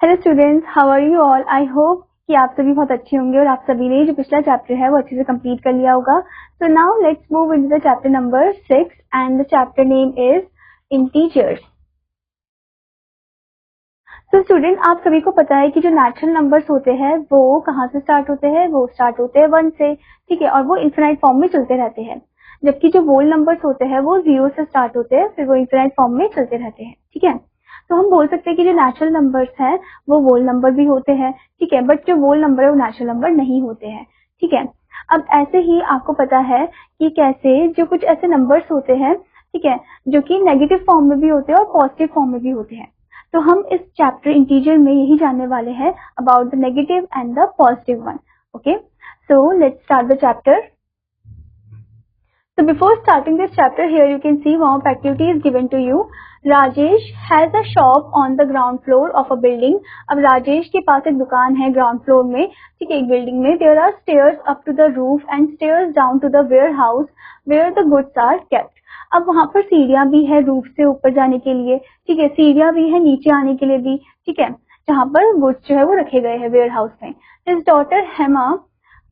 Hello students, how are you all. I hope कि आप सभी बहुत अच्छे होंगे और आप सभी ने जो पिछला चैप्टर है वो अच्छे से कंप्लीट कर लिया होगा। So now let's move into the chapter number 6 and the chapter name is integers. तो स्टूडेंट, आप सभी को पता है कि जो नेचुरल नंबर्स होते हैं वो कहाँ से स्टार्ट होते हैं, वो स्टार्ट होते हैं 1 से, ठीक है, और वो इनफिनाइट फॉर्म में चलते रहते हैं। जबकि जो होल नंबर्स होते हैं वो 0 से स्टार्ट होते हैं, फिर वो इनफिनाइट फॉर्म में चलते रहते हैं, ठीक है। तो हम बोल सकते हैं कि जो नेचुरल नंबर्स हैं वो होल नंबर भी होते हैं, ठीक है, बट जो होल नंबर है वो नेचुरल नंबर नहीं होते हैं, ठीक है। अब ऐसे ही आपको पता है कि कैसे जो कुछ ऐसे नंबर्स होते हैं, ठीक है, जो कि नेगेटिव फॉर्म में भी होते हैं और पॉजिटिव फॉर्म में भी होते हैं। तो हम इस चैप्टर इंटीजर में यही जानने वाले हैं about the negative and the positive one. Okay, so let's start the chapter. So before starting this chapter, here you can see warm-up activity is given to you. Rajesh has a shop on the ground floor of a building. अब राजेश के पास एक दुकान है ground floor में, ठीक है, एक building में. There are stairs up to the roof and stairs down to the warehouse where the goods are kept. अब वहाँ पर सीढ़ियाँ भी है रूफ से ऊपर जाने के लिए, ठीक है, सीढ़ियाँ भी है नीचे आने के लिए भी, ठीक है, जहाँ पर गुड्स जो है वो रखे गए हैं वेयर हाउस में.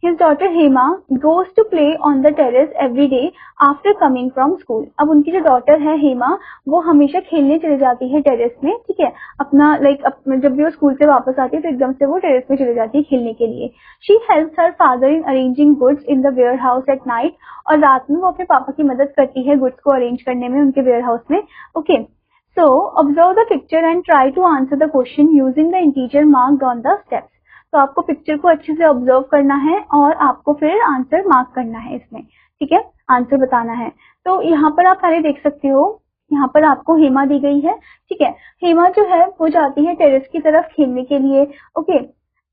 His daughter Hema goes to play on the terrace every day after coming from school. अब उनकी जो डॉटर है हेमा वो हमेशा खेलने चले जाती है टेरेस में, ठीक है, अपना जब भी वो स्कूल से वापस आती है तो एकदम से वो टेरेस में चले जाती है खेलने के लिए. She helps her father in arranging goods in the warehouse at night. और रात में वो अपने पापा की मदद करती है गुड्स को अरेंज करने में उनके वेयर हाउस में. Okay, so observe the picture and try to answer the question using the integer marked on the steps. तो आपको पिक्चर को अच्छे से ऑब्जर्व करना है और आपको फिर आंसर मार्क करना है इसमें, ठीक है, आंसर बताना है. तो यहाँ पर आप पहले देख सकते हो, यहाँ पर आपको हेमा दी गई है, ठीक है. हेमा जो है वो जाती है टेरेस की तरफ खेलने के लिए, ओके,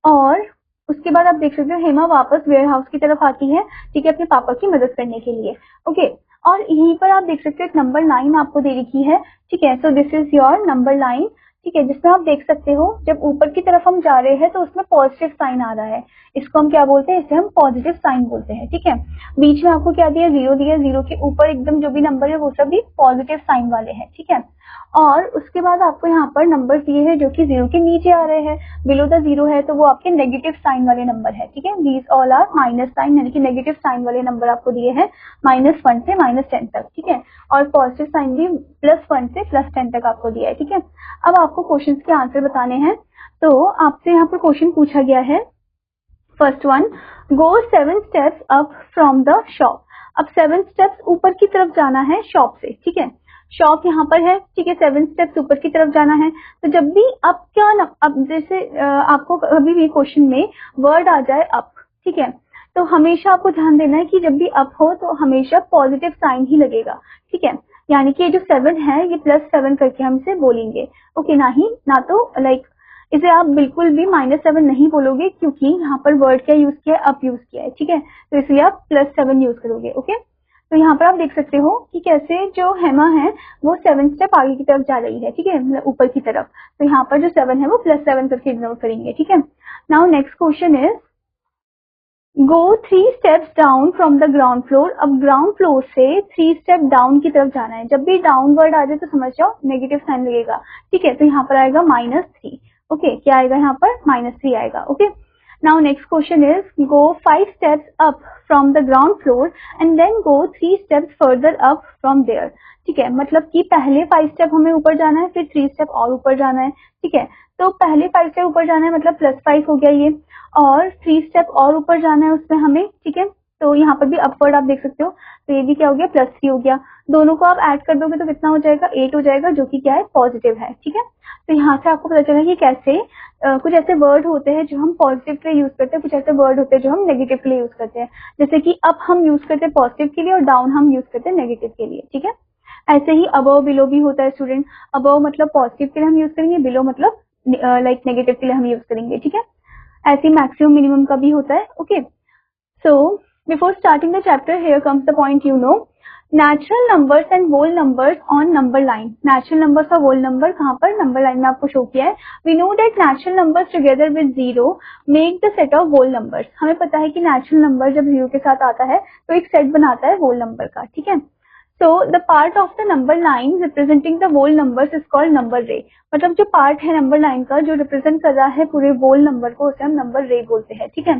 और उसके बाद आप देख सकते हो हेमा वापस वेयर हाउस की तरफ आती है, ठीक है, अपने पापा की मदद करने के लिए. ओके, और यहीं पर आप देख सकते हो एक नंबर लाइन आपको दे रखी है, ठीक है. So this is your number line, ठीक है, जिसमें आप देख सकते हो जब ऊपर की तरफ हम जा रहे हैं तो उसमें पॉजिटिव साइन आ रहा है. इसको हम क्या बोलते हैं, इसे हम पॉजिटिव साइन बोलते हैं, ठीक है. बीच में आपको क्या दिया, 0 दिया, 0 के ऊपर एकदम जो भी नंबर है वो सभी पॉजिटिव साइन वाले हैं, ठीक है. और उसके बाद आपको यहाँ पर नंबर दिए हैं जो कि 0 के नीचे आ रहे हैं, बिलो द 0 है तो वो आपके नेगेटिव साइन वाले नंबर है, ठीक है. These all are minus sign, यानी कि नेगेटिव साइन वाले नंबर आपको दिए हैं -1 से -10 तक, ठीक है, और पॉजिटिव साइन भी +1 से +10 तक आपको दिया है, ठीक है. अब आपको क्वेश्चंस के आंसर बताने हैं. तो आपसे यहाँ पर क्वेश्चन पूछा गया है, first one, go 7 steps up from the shop. अब 7 स्टेप्स ऊपर की तरफ जाना है शॉप से, ठीक है. शॉप यहाँ पर है, ठीक है, 7 स्टेप्स ऊपर की तरफ जाना है. तो जब भी अप अब जैसे आपको कभी भी क्वेश्चन में वर्ड आ जाए अप, ठीक है, तो हमेशा आपको ध्यान देना है कि जब भी अप हो तो हमेशा पॉजिटिव साइन ही लगेगा, ठीक है. यानी कि ये जो 7 है ये +7 करके हम इसे बोलेंगे, ओके, ना तो इसे आप बिल्कुल भी -7 नहीं बोलोगे क्योंकि यहाँ पर वर्ड क्या यूज किया है, अप यूज किया है, ठीक है, तो इसलिए आप +7 यूज करोगे. ओके, तो यहाँ पर आप देख सकते हो कि कैसे जो हेमा है वो 7 स्टेप आगे की तरफ जा रही है, ठीक है, मतलब ऊपर की तरफ. तो यहाँ पर जो 7 है वो +7 करके इग्नोर करेंगे, ठीक है. Now next question is go 3 steps down from the ground floor. अब ग्राउंड फ्लोर से 3 स्टेप डाउन की तरफ जाना है. जब भी डाउन वर्ड आ जाए तो समझ जाओ नेगेटिव साइन लगेगा, ठीक है. तो यहाँ पर आएगा -3. ओके, क्या आएगा यहाँ पर, -3 आएगा. Okay, now next question is go 5 steps up from the ground floor and then go 3 steps further up from there. ठीक है, मतलब कि पहले 5 स्टेप हमें ऊपर जाना है, फिर 3 स्टेप और ऊपर जाना है, ठीक है. तो पहले 5 स्टेप ऊपर जाना है मतलब +5 हो गया ये, और 3 स्टेप और ऊपर जाना है उसमें हमें, ठीक है. तो यहाँ पर भी अपवर्ड आप देख सकते हो, तो ये भी क्या हो गया, +3 हो गया. दोनों को आप ऐड कर दोगे तो कितना हो जाएगा, 8 हो जाएगा, जो कि क्या है, पॉजिटिव है, ठीक है. तो यहाँ से आपको पता चला कि कैसे कुछ ऐसे वर्ड होते हैं जो हम पॉजिटिव के लिए यूज करते हैं, कुछ ऐसे वर्ड होते हैं जो हम नेगेटिव के लिए यूज करते हैं. जैसे कि अप हम यूज करते हैं पॉजिटिव के लिए और डाउन हम यूज करते हैं नेगेटिव के लिए, ठीक है. ऐसे ही अबव बिलो भी होता है स्टूडेंट. अबव मतलब पॉजिटिव के लिए हम यूज करेंगे, बिलो मतलब नेगेटिव के लिए हम यूज करेंगे, ठीक है. ऐसे मैक्सिमम मिनिमम का भी होता है. Okay, so before starting the chapter here comes the point, you know, natural numbers and whole numbers on number line. Natural numbers और होल नंबर कहाँ पर, नंबर लाइन में आपको शो किया है. We know that natural numbers together with 0 make the set of whole numbers. हमें पता है कि नेचुरल नंबर जब 0 के साथ आता है तो एक सेट बनाता है होल नंबर का, ठीक है. So the part of the number line representing the whole numbers is called number ray. मतलब जो पार्ट है नंबर लाइन का जो रिप्रेजेंट कर रहा है पूरे वोल नंबर को, उसे हम नंबर रे बोलते हैं। ठीक है,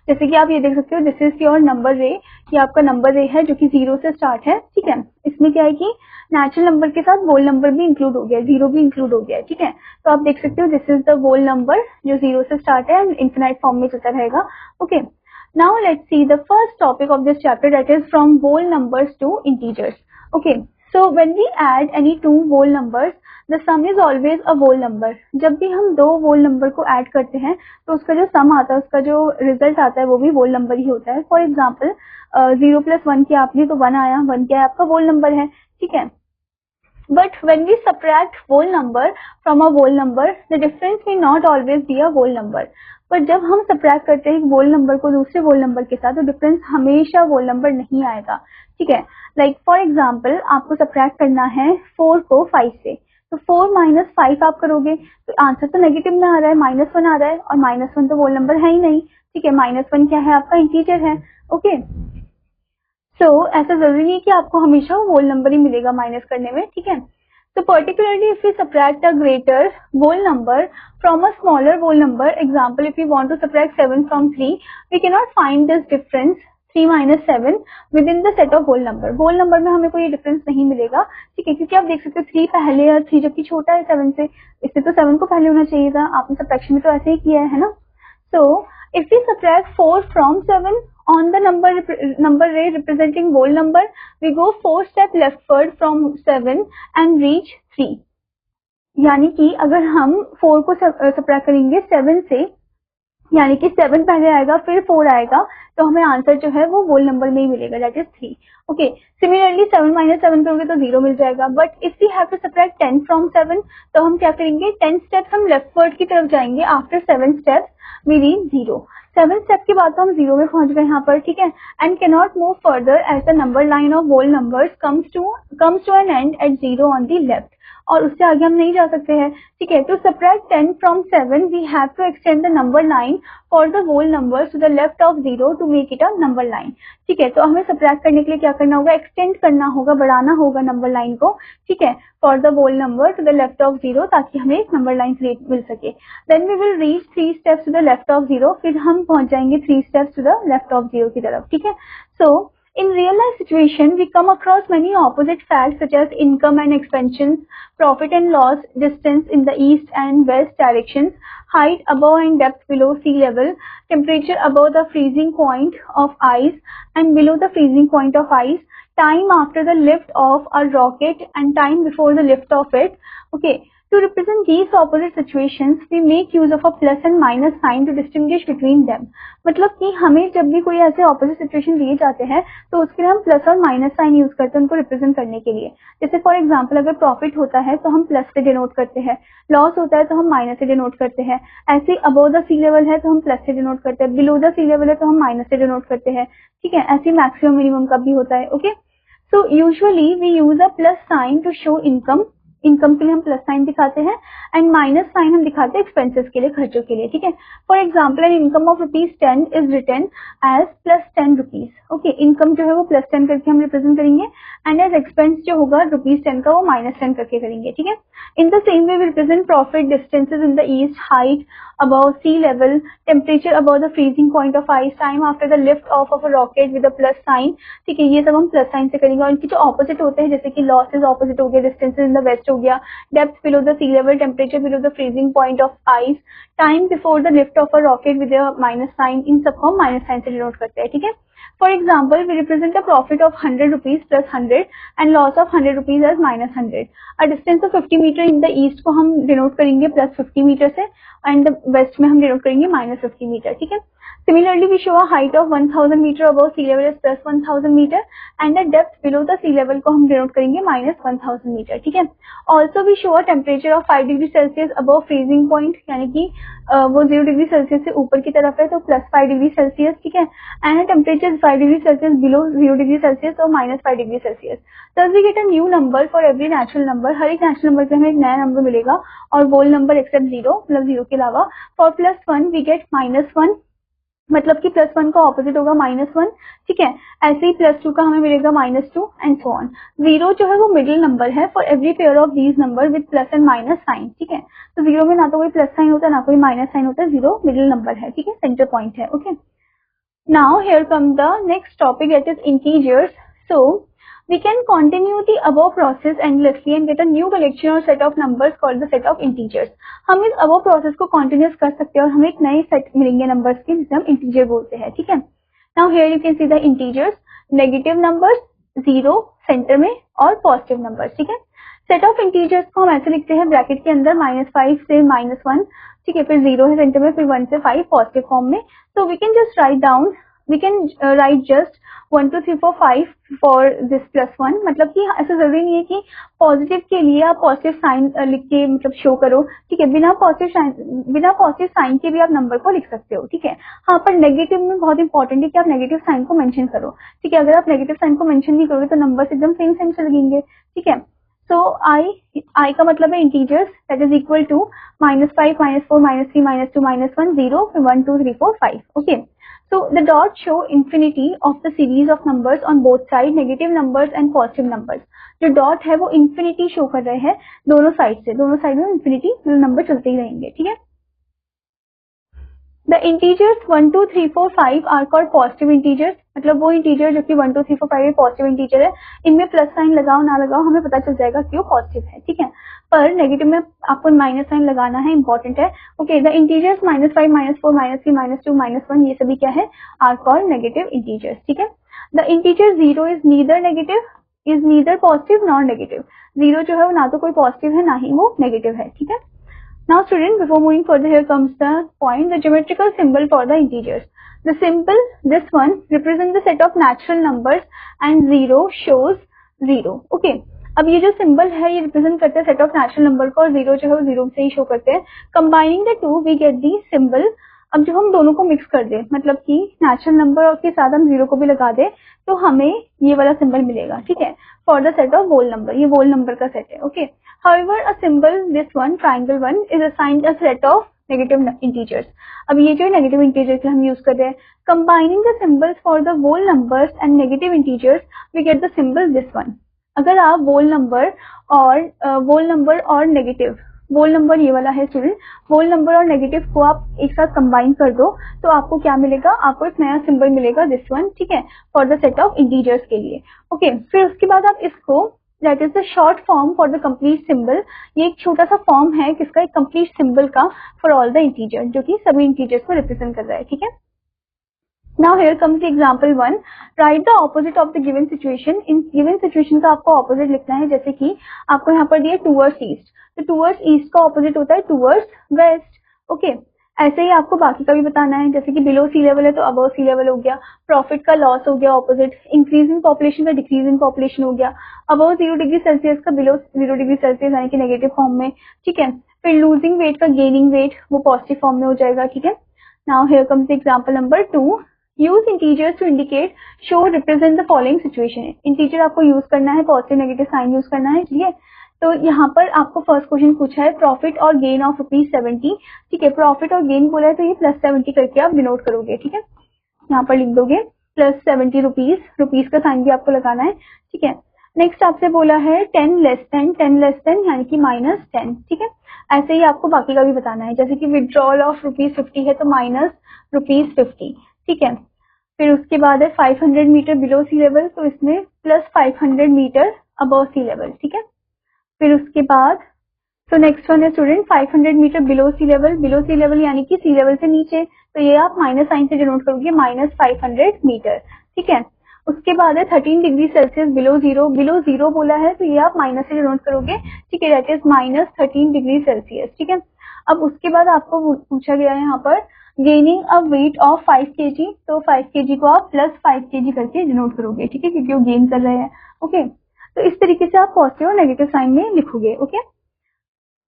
जैसे कि आप ये देख सकते हो, दिस इज योर नंबर रे, ये आपका नंबर रे है जो कि 0 से स्टार्ट है। ठीक है, इसमें क्या है कि नेचुरल नंबर के साथ वोल नंबर भी इंक्लूड हो गया, 0 भी इंक्लूड हो गया है। ठीक है, तो आप देख सकते हो this is the whole number जो 0 से स्टार्ट है एंड इनफिनाइट फॉर्म में चलता रहेगा। Okay, now let's see the first topic of this chapter, that is from whole numbers to integers. Okay, so when we add any two whole numbers, the sum is always a whole number. जब भी हम दो whole number को add करते हैं तो उसका जो sum आता है, उसका जो result आता है वो भी whole number ही होता है। For example, 0 plus 1 किया आपने तो 1 आया, 1 क्या है आपका whole number है। ठीक है, but when we subtract whole number from a whole number, the difference may not always be a whole number. पर जब हम सब्ट्रैक्ट करते हैं वोल नंबर को दूसरे वोल नंबर के साथ तो डिफरेंस हमेशा वोल नंबर नहीं आएगा। ठीक है, लाइक फॉर एग्जांपल आपको सब्ट्रैक्ट करना है 4 को 5 से, तो 4 माइनस 5 आप करोगे तो आंसर तो नेगेटिव में आ रहा है, -1 आ रहा है, और -1 तो वोल नंबर है ही नहीं। ठीक है, -1 क्या है आपका इंटीजर है। ओके, सो ऐसा जरूरी नहीं कि आपको हमेशा वोल नंबर ही मिलेगा माइनस करने में। ठीक है, so particularly if we subtract a greater whole number from a smaller whole number, example if we want to subtract 7 from 3, we cannot find this difference 3 minus 7 within the set of whole number. whole number में हमें कोई difference नहीं मिलेगा। ठीक है, क्योंकि आप देख सकते हो 3 पहले है, 3 जबकि छोटा है 7 से, इससे तो 7 को पहले होना चाहिए था, आपने सब्ट्रैक्शन में तो ऐसे ही किया है ना। so if we subtract 4 from 7 on the number ray representing whole number, we go 4 step leftward from 7 and reach 3. यानी कि अगर हम 4 को सब्ट्रैक्ट करेंगे 7 से, यानी कि 7 पहले आएगा फिर 4 आएगा, तो हमें आंसर जो है वो होल नंबर में ही मिलेगा, that is 3। Okay, similarly 7 minus 7 करोगे तो 0 मिल जाएगा, but if we have to subtract 10 from 7 तो हम क्या करेंगे, 10 स्टेप्स हम लेफ्टवर्ड की तरफ जाएंगे, after 7 steps we reach 0। 7 step के बाद तो हम 0 में पहुंच गए यहाँ पर। ठीक है, and can not move further as the number line of whole numbers comes to an end at 0 on the left, और उससे आगे हम नहीं जा सकते हैं। ठीक है, तो subtract 10 from 7 we have to extend the number line for the whole numbers to the left of 0 to make it a number line. ठीक है, तो हमें सब्ट्रैक्ट करने के लिए क्या करना होगा, एक्सटेंड करना होगा, बढ़ाना होगा नंबर लाइन को। ठीक है, for the whole number to the left of 0, ताकि हमें एक नंबर लाइन मिल सके। Then we will reach 3 steps to the left of 0, फिर हम पहुंच जाएंगे 3 steps to the left of 0 की तरफ। ठीक है, सो in real life situation, we come across many opposite facts such as income and expenses, profit and loss, distance in the east and west directions, height above and depth below sea level, temperature above the freezing point of ice and below the freezing point of ice, time after the lift of a rocket and time before the lift of it. Okay, to represent these opposite situations, we make use of a plus and minus sign to distinguish between them. मतलब कि हमें जब भी कोई ऐसे opposite situation दिए जाते हैं तो उसके लिए हम प्लस और माइनस साइन यूज करते हैं उनको रिप्रेजेंट करने के लिए। जैसे फॉर एग्जांपल अगर प्रॉफिट होता है तो हम प्लस से डिनोट करते हैं, लॉस होता है तो हम माइनस से डिनोट करते हैं, ऐसे अबव द सी लेवल है तो हम प्लस से डिनोट करते हैं, बिलो द सी लेवल है तो हम माइनस से डिनोट करते हैं। ठीक है, ऐसे मैक्सिमम मिनिमम का भी होता है। Okay, so usually we use a plus sign to show income, income के लिए हम प्लस साइन दिखाते हैं, एंड माइनस साइन हम दिखाते हैं एक्सपेंसेस के लिए, खर्चों के लिए। ठीक है, for example an income of ₹10 is written as plus 10 rupees. Okay, income जो है वो प्लस 10 करके हम रिप्रेजेंट करेंगे, एंड एज एक्सपेंस जो होगा ₹10 का वो -10 करके करेंगे। ठीक है, in the same way we represent profit, distances in the east, height above sea level, temperature above the freezing point of ice, time after the lift off of a rocket with a plus sign। ठीक है, ये सब हम plus sign से करेंगे, और इनके जो ऑपोजिट होते हैं जैसे कि लॉसेज ऑपोजिट हो गया, डिस्टेंसेज इन द वेस्ट हो गया, depth below the sea level, temperature below the freezing point of ice, time before the lift off a rocket with a minus sign, इन सबको हम माइनस साइन से denote करते हैं। ठीक है, for example we represent a profit of ₹100 plus 100 and loss of ₹100 as -100। A distance of 50 meter in the east को हम डिनोट करेंगे प्लस 50 मीटर से, एंड वेस्ट में हम डिनोट करेंगे -50 मीटर। ठीक है, similarly we show a height of 1000 meter above sea level is plus 1000 meter, and the depth below the sea level को हम डिनोट करेंगे -1000 मीटर। ठीक है, also we show a temperature of 5 degree Celsius above freezing point, यानी कि वो 0 degree Celsius से ऊपर की तरफ है तो प्लस 5 डिग्री सेल्सियस। ठीक है, and temperature 5 degree Celsius below 0 degree Celsius तो -5 degree Celsius. Thus we get a new number for every natural number, हर एक नेचुरल नंबर पे हमें एक नया नंबर मिलेगा, और होल नंबर एक्सेप्ट 0, मतलब 0 के अलावा। फॉर +1 we get -1, मतलब कि +1 का ऑपोजिट होगा -1, ठीक है। ऐसे ही +2 का हमें मिलेगा -2 एंड सो ऑन। 0 जो है वो मिडिल नंबर है for every pair of these number with plus and minus sign, ठीक है। तो 0 में ना तो कोई प्लस साइन होता है ना कोई माइनस साइन होता है, 0 मिडिल नंबर है, ठीक है, सेंटर पॉइंट है, okay. Now here comes the next topic, that is integers. So we can continue the above process endlessly and get a new collection or set of numbers called the set of integers. हम इस above process को continuous कर सकते हैं और हमें एक नए set मिलेंगे numbers के जिसे हम integer बोलते हैं, ठीक है। Now here you can see the integers, negative numbers, 0 center में और positive numbers, ठीक है। सेट ऑफ इंटीजर्स को हम ऐसे लिखते हैं ब्रैकेट के अंदर -5 से -1, ठीक है, फिर 0 है सेंटर में, फिर 1 से 5 पॉजिटिव फॉर्म में। तो we can just write down, we can write just 1 2 3 4 5 for this +1, मतलब कि ऐसा जरूरी नहीं है कि पॉजिटिव के लिए आप पॉजिटिव साइन लिख के मतलब शो करो, ठीक है। बिना पॉजिटिव साइन के भी आप नंबर को लिख सकते हो, ठीक है। हाँ, पर नेगेटिव में बहुत इंपॉर्टेंट है कि आप नेगेटिव साइन को मेंशन करो, ठीक है। अगर आप नेगेटिव साइन को मेंशन नहीं करोगे तो नंबर एकदम सेम सेम से लगेंगे, ठीक है। So I का मतलब है integers, that is equal to -5, -4, -3, -2, -1, 0, 1 2 3 4 5, okay. So the dots show infinity of the series of numbers on both sides, negative numbers and positive numbers. जो डॉट है वो infinity शो कर रहे हैं दोनों साइड से, दोनों साइड में infinity नंबर चलते ही रहेंगे, ठीक है। The integers 1 2 3 4 5 are called positive integers, मतलब वो इंटीजर जो कि 1 2 3 4 5 पॉजिटिव इंटीजर है, इनमें प्लस साइन लगाओ ना लगाओ हमें पता चल जाएगा कि वो पॉजिटिव है, ठीक है। पर नेगेटिव में आपको माइनस साइन लगाना है, इंपॉर्टेंट है, ओके। द इंटीजर्स -5 -4 -3 -2 -1 ये सभी क्या है, आर कॉल्ड नेगेटिव इंटीजर्स, ठीक है। The integer 0 is neither negative, is neither positive nor negative. 0 जो है वो ना तो कोई पॉजिटिव है ना ही वो नेगेटिव है, ठीक है। Now student, before moving further, here comes the point, the geometrical symbol for the integers. The symbol, this one, represents the set of natural numbers and 0 shows 0. Okay. अब ये जो सिंबल है ये रिप्रेजेंट करता है सेट ऑफ नेचुरल नंबर को और 0 जो है वो 0 से ही शो करते हैं। Combining the two we get the symbol. अब जब हम दोनों को मिक्स कर दे, मतलब कि नेचुरल नंबर और के साथ हम 0 को भी लगा दे तो हमें ये वाला सिंबल मिलेगा, ठीक है, for the set of whole number. ये होल नंबर का सेट है, okay. However, a symbol, this one, triangle one, is assigned a set of negative integers. अब ये जो नेगेटिव इंटीजर के हम यूज कर रहे हैं, combining the symbols for the whole numbers and negative integers, we get the symbol this one. अगर आप whole number और नेगेटिव, whole number ये वाला है स्टूडेंट, whole number और नेगेटिव को आप एक साथ कंबाइन कर दो तो आपको क्या मिलेगा, आपको एक नया सिंबल मिलेगा दिस वन, ठीक है, for the set of integers के लिए, ओके। फिर उसके बाद आप इसको, that is the short form for the complete symbol, ये एक छोटा सा फॉर्म है किसका, एक कंप्लीट सिंबल का फॉर ऑल द इंटीजर, जो कि सभी इंटीजर्स को रिप्रेजेंट कर रहा है, ठीक है। Now here comes the example 1. Write the opposite of the given situation. In given situation का आपको opposite लिखना है, जैसे कि आपको यहाँ पर दिया towards east, तो towards east का opposite होता है towards west, okay. ऐसे ही आपको बाकी का भी बताना है, जैसे कि बिलो सी लेवल है तो अबव सी लेवल हो गया, प्रॉफिट का लॉस हो गया ऑपोजिट, इंक्रीजिंग पॉपुलेशन का डिक्रीजिंग पॉपुलेशन हो गया, अबव 0 डिग्री सेल्सियस का बिलो 0 डिग्री सेल्सियस यानी कि नेगेटिव फॉर्म में, ठीक है। फिर लूजिंग वेट का गेनिंग वेट वो पॉजिटिव फॉर्म में हो जाएगा, ठीक है। Now here comes example number 2. Use integers to indicate show represent the following situation. Integer आपको यूज करना है, पॉजिटिव नेगेटिव साइन यूज करना है, ठीक है। तो यहाँ पर आपको फर्स्ट क्वेश्चन पूछा है प्रॉफिट और गेन ऑफ ₹70, ठीक है। प्रॉफिट और गेन बोला है तो ये +70 करके आप डिनोट करोगे, ठीक है, यहाँ पर लिख दोगे +70 रुपीज, रुपीज का साइन भी आपको लगाना है, ठीक है। नेक्स्ट आपसे बोला है 10 लेस देन यानी कि -10, ठीक है। ऐसे ही आपको बाकी का भी बताना है, जैसे कि विड्रॉल ऑफ ₹50 है तो -50, ठीक है। फिर उसके बाद है 500 मीटर बिलो सी लेवल, तो इसमें +500 मीटर अबव सी लेवल, ठीक है। फिर उसके बाद तो नेक्स्ट वन है स्टूडेंट 500 मीटर बिलो सी लेवल यानी कि सी लेवल से नीचे, तो ये आप माइनस साइन से डिनोट करोगे, -500 मीटर, ठीक है। उसके बाद है 13 डिग्री सेल्सियस बिलो जीरो बोला है तो ये आप माइनस से डिनोट करोगे, ठीक है, दैट इज -13 डिग्री सेल्सियस, ठीक है। अब उसके बाद आपको पूछा गया है यहाँ पर gaining a weight of 5 kg, तो 5 kg को आप +5 kg करके डिनोट करोगे, ठीक है, क्योंकि वो गेन कर रहे हैं, ओके। तो इस तरीके से आप पॉजिटिव और नेगेटिव साइन में लिखोगे, okay.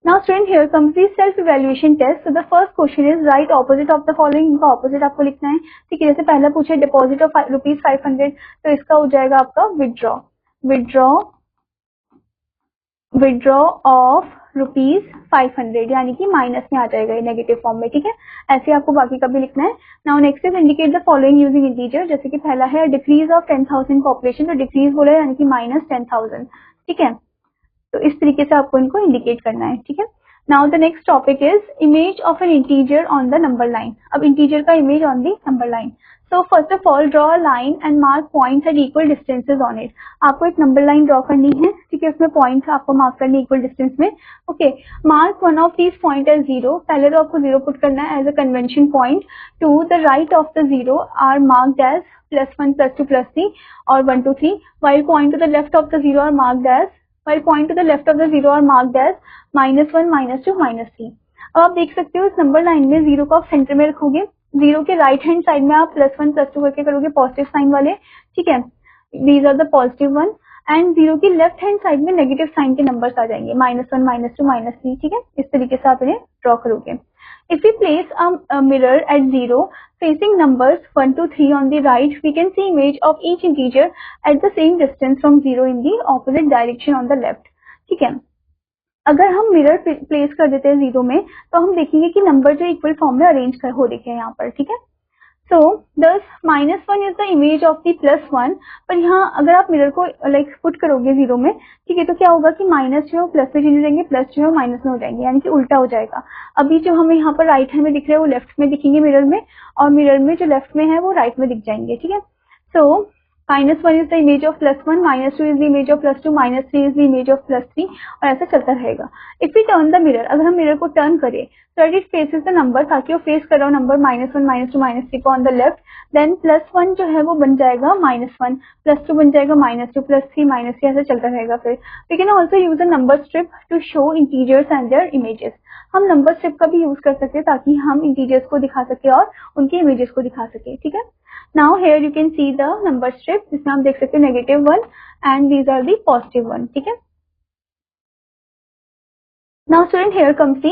Now student here comes the self evaluation test. So the first question is write opposite of the following. इनका ऑपोजिट आपको लिखना है, ठीक है। जैसे पहला पूछे डिपॉजिट ऑफ ₹500, तो इसका हो जाएगा आपका विड्रॉ विड्रॉ ऑफ ₹500 यानी कि माइनस में आ जाएगा ये नेगेटिव फॉर्म में, ठीक है। ऐसे आपको बाकी का भी लिखना है। Now next is indicate the following using integer. जैसे कि पहला है डिक्रीज ऑफ 10,000 पॉपुलेशन, तो डिक्रीज बोला है यानी कि -10,000, ठीक है। तो इस तरीके से आपको इनको इंडिकेट करना है, ठीक है। Now the next topic is image of an integer on the number line. अब इंटीजर का image on the number line. So first of all draw a line and mark points at equal distances on it. आपको एक number line draw करनी है, ठीक है, उसमें points आपको मार्क करनी है इक्वल डिस्टेंस में। Okay, mark one of these point as 0। पहले तो आपको 0 पुट करना है as a convention point. To the right of the 0 are marked as +1 +2 +3 और 1 2 3, while point to the left of the 0 are marked as -1 -2 -3। अब आप देख सकते हो इस नंबर लाइन में 0 को आप सेंटर में रखोगे, 0 के राइट हैंड साइड में आप +1 +2 करके करोगे पॉजिटिव साइन वाले, ठीक है, these are the positive one. And 0 की लेफ्ट हैंड साइड में नेगेटिव साइन के नंबर्स आ जाएंगे, -1 -2 -3, ठीक है। इस तरीके से आप इन्हें ड्रॉ करोगे। If we place a mirror at 0 facing numbers 1 to 3 on the right, we can see image of each integer at the same distance from 0 in the opposite direction on the left, ठीक है। अगर हम mirror place कर देते हैं 0 में तो हम देखेंगे कि नंबर जो इक्वल फॉर्म में अरेंज हो देखे हैं यहाँ पर, ठीक है। सो दस -1 is the image of the +1, पर यहाँ अगर आप मिरर को लाइक पुट करोगे 0 में, ठीक है, तो क्या होगा कि माइनस जो है प्लस में चेंज हो जाएंगे, प्लस जो है माइनस में हो जाएंगे, यानी कि उल्टा हो जाएगा। अभी जो हमें यहाँ पर राइट हैंड में दिख रहे हैं वो लेफ्ट में दिखेंगे मिरर में, और मिरर में जो लेफ्ट में है वो राइट में दिख जाएंगे, ठीक है। सो -1 is the image of +1, -2 is the image of +2, -3 is the image of +3, और ऐसा चलता रहेगा। If we turn the mirror, अगर हम मिरर को टर्न करें so that it faces the number, ताकि वो फेस कर रहा हो नंबर -1 -2 -3 को ऑन द लेफ्ट, देन +1 जो है वो बन जाएगा -1, +2 बन जाएगा -2, +3 -3, ऐसा चलता रहेगा। फिर we can also use a number strip to show integers and their images। हम नंबर स्ट्रिप का भी यूज कर सकते हैं ताकि हम इंटीजर्स को दिखा सके और उनके इमेजेस को दिखा सके, ठीक है। Now here you can see the number strip, जिसमें आप देख सकते हो -1 एंड दीज आर दी +1, ठीक है। Now student, here comes the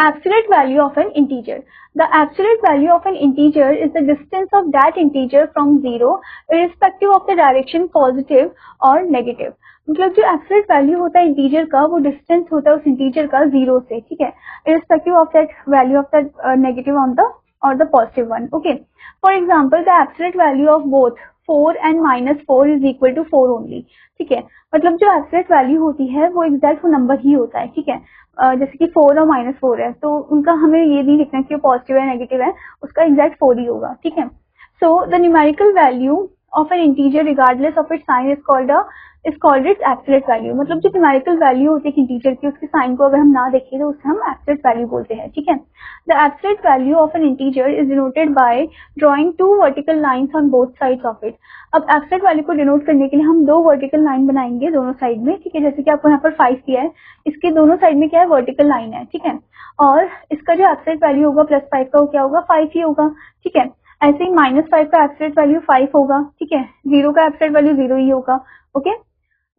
absolute value of an integer. The absolute value of an integer is the distance of that integer from 0 irrespective of the direction positive or negative। मतलब जो absolute value होता है integer का वो distance होता है उस integer का 0 से, ठीक है, irrespective of that value of that negative on the or the positive one। Okay, for example the absolute value of both 4 and -4 is equal to 4 only, ठीक है। मतलब जो एब्सोल्यूट वैल्यू होती है वो एग्जैक्ट वो नंबर ही होता है, ठीक है। जैसे कि 4 और -4 है तो उनका हमें ये नहीं लिखना कि वो पॉजिटिव है नेगेटिव है, उसका एग्जैक्ट 4 ही होगा, ठीक है। So the numerical value of an integer regardless of its sign is called its absolute value. मतलब जो न्यूमेरिकल वैल्यू होती है इंटीजर की, उसके साइन को अगर हम ना देखें तो उसे हम एब्सोल्यूट वैल्यू बोलते हैं, ठीक है। The absolute value of an integer is denoted by drawing 2 vertical lines on both sides of it. अब एब्सोल्यूट वैल्यू को डिनोट करने के लिए हम 2 वर्टिकल लाइन बनाएंगे दोनों साइड में, ठीक है। जैसे कि आपको यहाँ पर 5 दिया है, इसके दोनों साइड में क्या है, वर्टिकल लाइन है, ठीक है। और इसका जो एब्सोल्यूट वैल्यू होगा +5 का वो क्या होगा, 5 ही होगा, ठीक है। ऐसे ही -5 का एब्सोल्यूट वैल्यू 5 होगा, ठीक है। 0 का एब्सोल्यूट वैल्यू 0 ही होगा। Okay,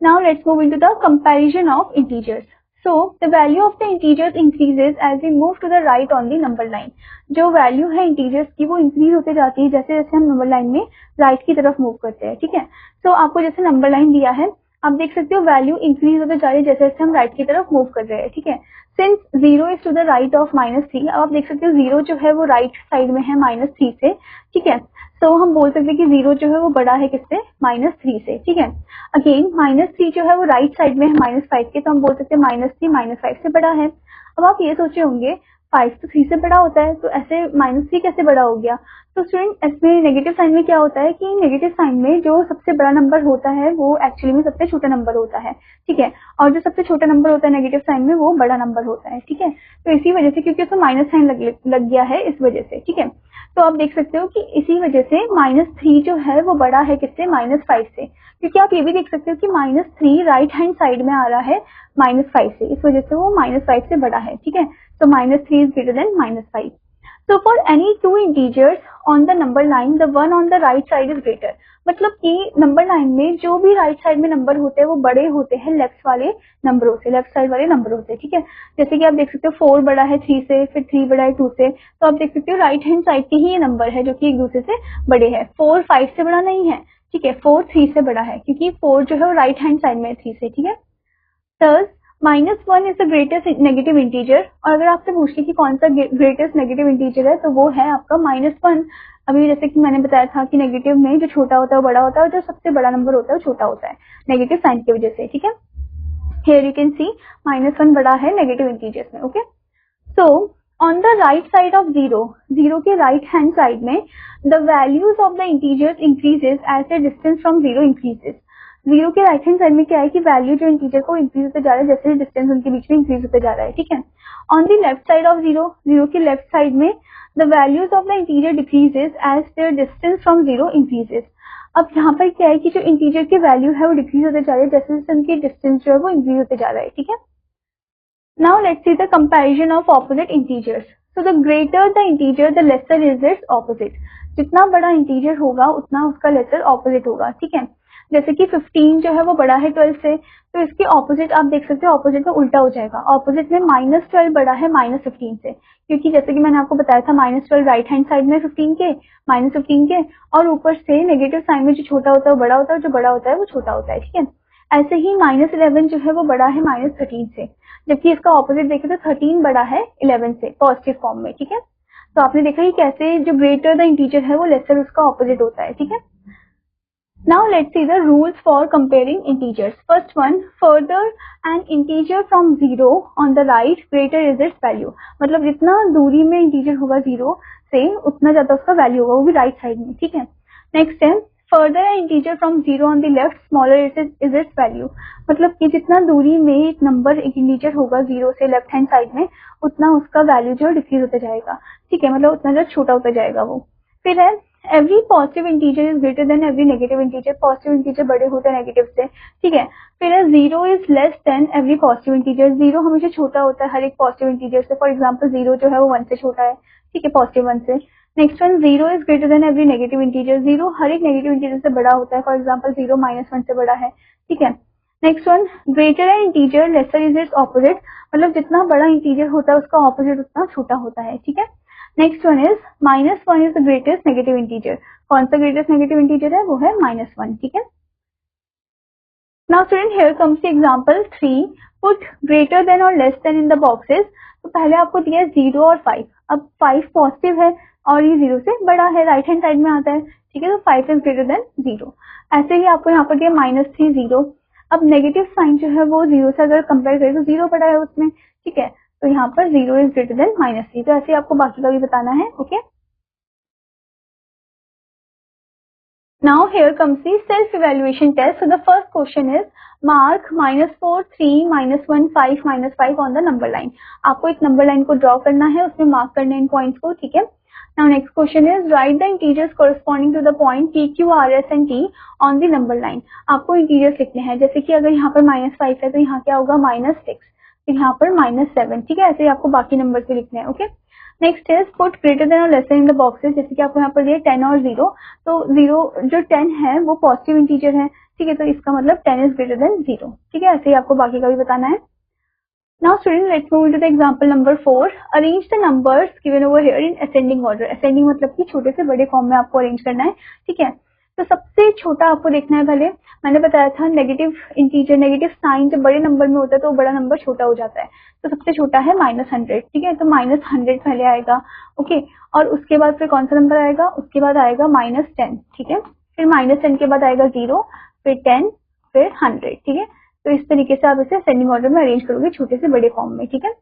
now let's move into the comparison of integers। So the value of the integers increases as we move to the right on the number line। जो वैल्यू है integers की वो increase होते जाती है जैसे जैसे हम नंबर लाइन में राइट की तरफ मूव करते हैं, ठीक है। So आपको जैसे नंबर लाइन दिया है आप देख सकते हो वैल्यू इंक्रीज होते जा रही है जैसे जैसे हम राइट की तरफ मूव कर रहे हैं, ठीक है। Since 0 is to the right of -3, अब आप देख सकते हो 0 जो है वो राइट साइड में है -3 से, ठीक है। तो हम बोल सकते हैं कि 0 जो है वो बड़ा है किससे, -3 से, ठीक है। अगेन -3 जो है वो राइट साइड में है -5 के, तो हम बोल सकते हैं -3 -5 से बड़ा है। अब आप ये सोचे होंगे 5 तो 3 से बड़ा होता है, तो ऐसे -3 कैसे बड़ा हो गया। तो स्टूडेंट इसमें नेगेटिव साइन में क्या होता है कि नेगेटिव साइन में जो सबसे बड़ा नंबर होता है वो एक्चुअली में सबसे छोटा नंबर होता है, ठीक है। और जो सबसे छोटा नंबर होता है नेगेटिव साइन में वो बड़ा नंबर होता है, ठीक है। तो इसी वजह से क्योंकि उसमें माइनस साइन लग गया है इस वजह से, ठीक है। तो आप देख सकते हो कि इसी वजह से -3 जो है वो बड़ा है किससे, -5 से, क्योंकि आप ये भी देख सकते हो कि -3 राइट हैंड साइड में आ रहा है -5 से, इस वजह से वो -5 से बड़ा है, ठीक है। तो -3 is greater than -5। So for any two integers on the number line, the one on the right side is greater। मतलब कि नंबर लाइन में जो भी राइट साइड में नंबर होते हैं वो बड़े होते हैं लेफ्ट वाले नंबरों से, लेफ्ट साइड वाले नंबरों से, ठीक है। जैसे कि आप देख सकते हो 4 बड़ा है 3 से, फिर 3 बड़ा है 2 से, तो आप देख सकते हो राइट हैंड साइड के ही ये नंबर है जो कि एक दूसरे से बड़े हैं। 4 5 से बड़ा नहीं है, ठीक है, 4 3 से बड़ा है क्योंकि 4 जो है वो राइट हैंड साइड में है 3 से, ठीक है। Thus -1 is the greatest negative integer, और अगर आपसे पूछ ले कि कौन सा ग्रेटेस्ट नेगेटिव इंटीजर है तो वो है आपका -1। अभी जैसे कि मैंने बताया था कि नेगेटिव में जो छोटा होता है वो बड़ा होता है और जो सबसे बड़ा नंबर होता है वो छोटा होता है नेगेटिव साइन की वजह से, ठीक है। हियर यू कैन सी -1 बड़ा है नेगेटिव इंटीजर्स में, okay. So on the right side of zero, zero के राइट हैंड साइड में the values of the integers increases as the distance from zero increases. Zero के right hand side में क्या है कि वैल्यू जो integer को इंक्रीज होते जा रहा है जैसे डिस्टेंस उनके बीच में इंक्रीज होते जा रहा है, ठीक है। On the left side of zero, zero के लेफ्ट साइड में the values of the integer decreases as their distance from zero increases. अब यहाँ पर क्या है कि जो इंटीजर की वैल्यू है वो डिक्रीज होते जा रही है जैसे जैसे उनकी डिस्टेंस जो है वो इंक्रीज होते जा रहा है, ठीक है। Now let's see the comparison of opposite integers. So the greater the integer the lesser is its opposite. जितना बड़ा इंटीजर होगा उतना उसका लेसर ऑपोजिट होगा, ठीक है। जैसे कि 15 जो है वो बड़ा है 12 से, तो इसके ऑपोजिट आप देख सकते हो ऑपोजिट में उल्टा हो जाएगा। ऑपोजिट में -12 बड़ा है -15 से, क्योंकि जैसे कि मैंने आपको बताया था -12 राइट हैंड साइड में 15 के -15 के, और ऊपर से नेगेटिव साइन में जो छोटा होता है वो बड़ा होता है और जो बड़ा होता है वो छोटा होता है, ठीक है। ऐसे ही -11 जो है वो बड़ा है -13 से, जबकि इसका ऑपोजिट देखें तो 13 बड़ा है 11 से पॉजिटिव फॉर्म में, ठीक है। तो आपने देखा कि कैसे जो ग्रेटर द इंटीजर है वो लेसर उसका ऑपोजिट होता है, ठीक है। Now let's see the rules for comparing integers. First one, further an integer from zero on the right greater is its value. मतलब जितना दूरी में इंटीजर होगा जीरो से उतना ज्यादा उसका वैल्यू होगा, वो भी राइट साइड में, ठीक है। नेक्स्ट है further an integer from zero on the left smaller is its value. मतलब कि जितना दूरी में एक नंबर एक इंटीजर होगा जीरो से लेफ्ट हैंड साइड में उतना उसका वैल्यू जो डिक्रीज होता जाएगा, ठीक है, मतलब उतना जो छोटा होता जाएगा वो। फिर है every positive integer is greater than every negative integer. Positive integer बड़े होते हैं नेगेटिव से, ठीक है। फिर है zero is less than every positive integer. Zero हमेशा छोटा होता है हर एक पॉजिटिव इंटीजर से। फॉर एग्जांपल जीरो जो है वो 1 से छोटा है, ठीक है, पॉजिटिव 1 से। Next one, zero is greater than every negative integer. Zero हर एक नेगेटिव इंटीजर से बड़ा होता है। फॉर एग्जांपल जीरो -1 से बड़ा है, ठीक है। Next one, greater an integer lesser is its opposite. मतलब जितना बड़ा इंटीजर होता है उसका ऑपोजिट उतना छोटा होता है, ठीक है। Next one is -1 is the greatest negative integer. कौन सा ग्रेटेस्ट नेगेटिव इंटीजर है? वो है -1, ठीक है। Now student here comes the example 3, put greater than और less than in the boxes. तो पहले आपको दिया है 0 और 5। अब 5 पॉजिटिव है और ये 0 से बड़ा है, राइट हैंड साइड में आता है, ठीक है। तो 5 इज ग्रेटर देन 0। ऐसे ही आपको यहाँ पर दिया -3 0। अब नेगेटिव साइन जो है वो 0 से अगर कंपेयर करें तो 0 बड़ा है उसमें, ठीक है। तो यहाँ पर 0 इज ग्रेटर देन -3। तो ऐसे आपको बाकी का भी बताना है, okay. Now here comes the self-evaluation test. So the first question is mark -4, 3, -1, 5, -5 on the number line. आपको एक नंबर लाइन को ड्रॉ करना है, उसमें मार्क करना है इन पॉइंट्स को, ठीक है। Now next question is write the integers corresponding to the point P, Q, R, S and T on the number line. आपको इंटीजर्स लिखने हैं, जैसे कि अगर यहाँ पर -5 है तो यहाँ क्या होगा -6, फिर यहाँ पर -7, ठीक है। ऐसे ही आपको बाकी नंबर भी लिखने हैं, okay. Next is put greater than और लेसर इन द बॉक्सेस। जैसे कि आपको यहाँ पर दिया 10 और 0, तो 0 जो 10 है वो पॉजिटिव इंटीजर है, ठीक है। तो इसका मतलब 10 इज ग्रेटर देन 0, ठीक है। ऐसे ही आपको बाकी का भी बताना है। Now student let's move to the example number 4। Arrange the numbers given over here in ascending order. Ascending मतलब कि छोटे से बड़े फॉर्म में आपको अरेंज करना है, ठीक है। तो सबसे छोटा आपको देखना है, पहले मैंने बताया था नेगेटिव इंटीजर, नेगेटिव साइन जब बड़े नंबर में होता है तो बड़ा नंबर छोटा हो जाता है। तो सबसे छोटा है -100, ठीक है। तो -100 पहले आएगा, ओके। और उसके बाद फिर कौन सा नंबर आएगा? उसके बाद आएगा -10, ठीक है। फिर -10 के बाद आएगा 0, फिर 10, फिर 100, ठीक है। तो इस तरीके से आप इसे असेंडिंग ऑर्डर में अरेंज करोगे छोटे से बड़े फॉर्म में, ठीक है।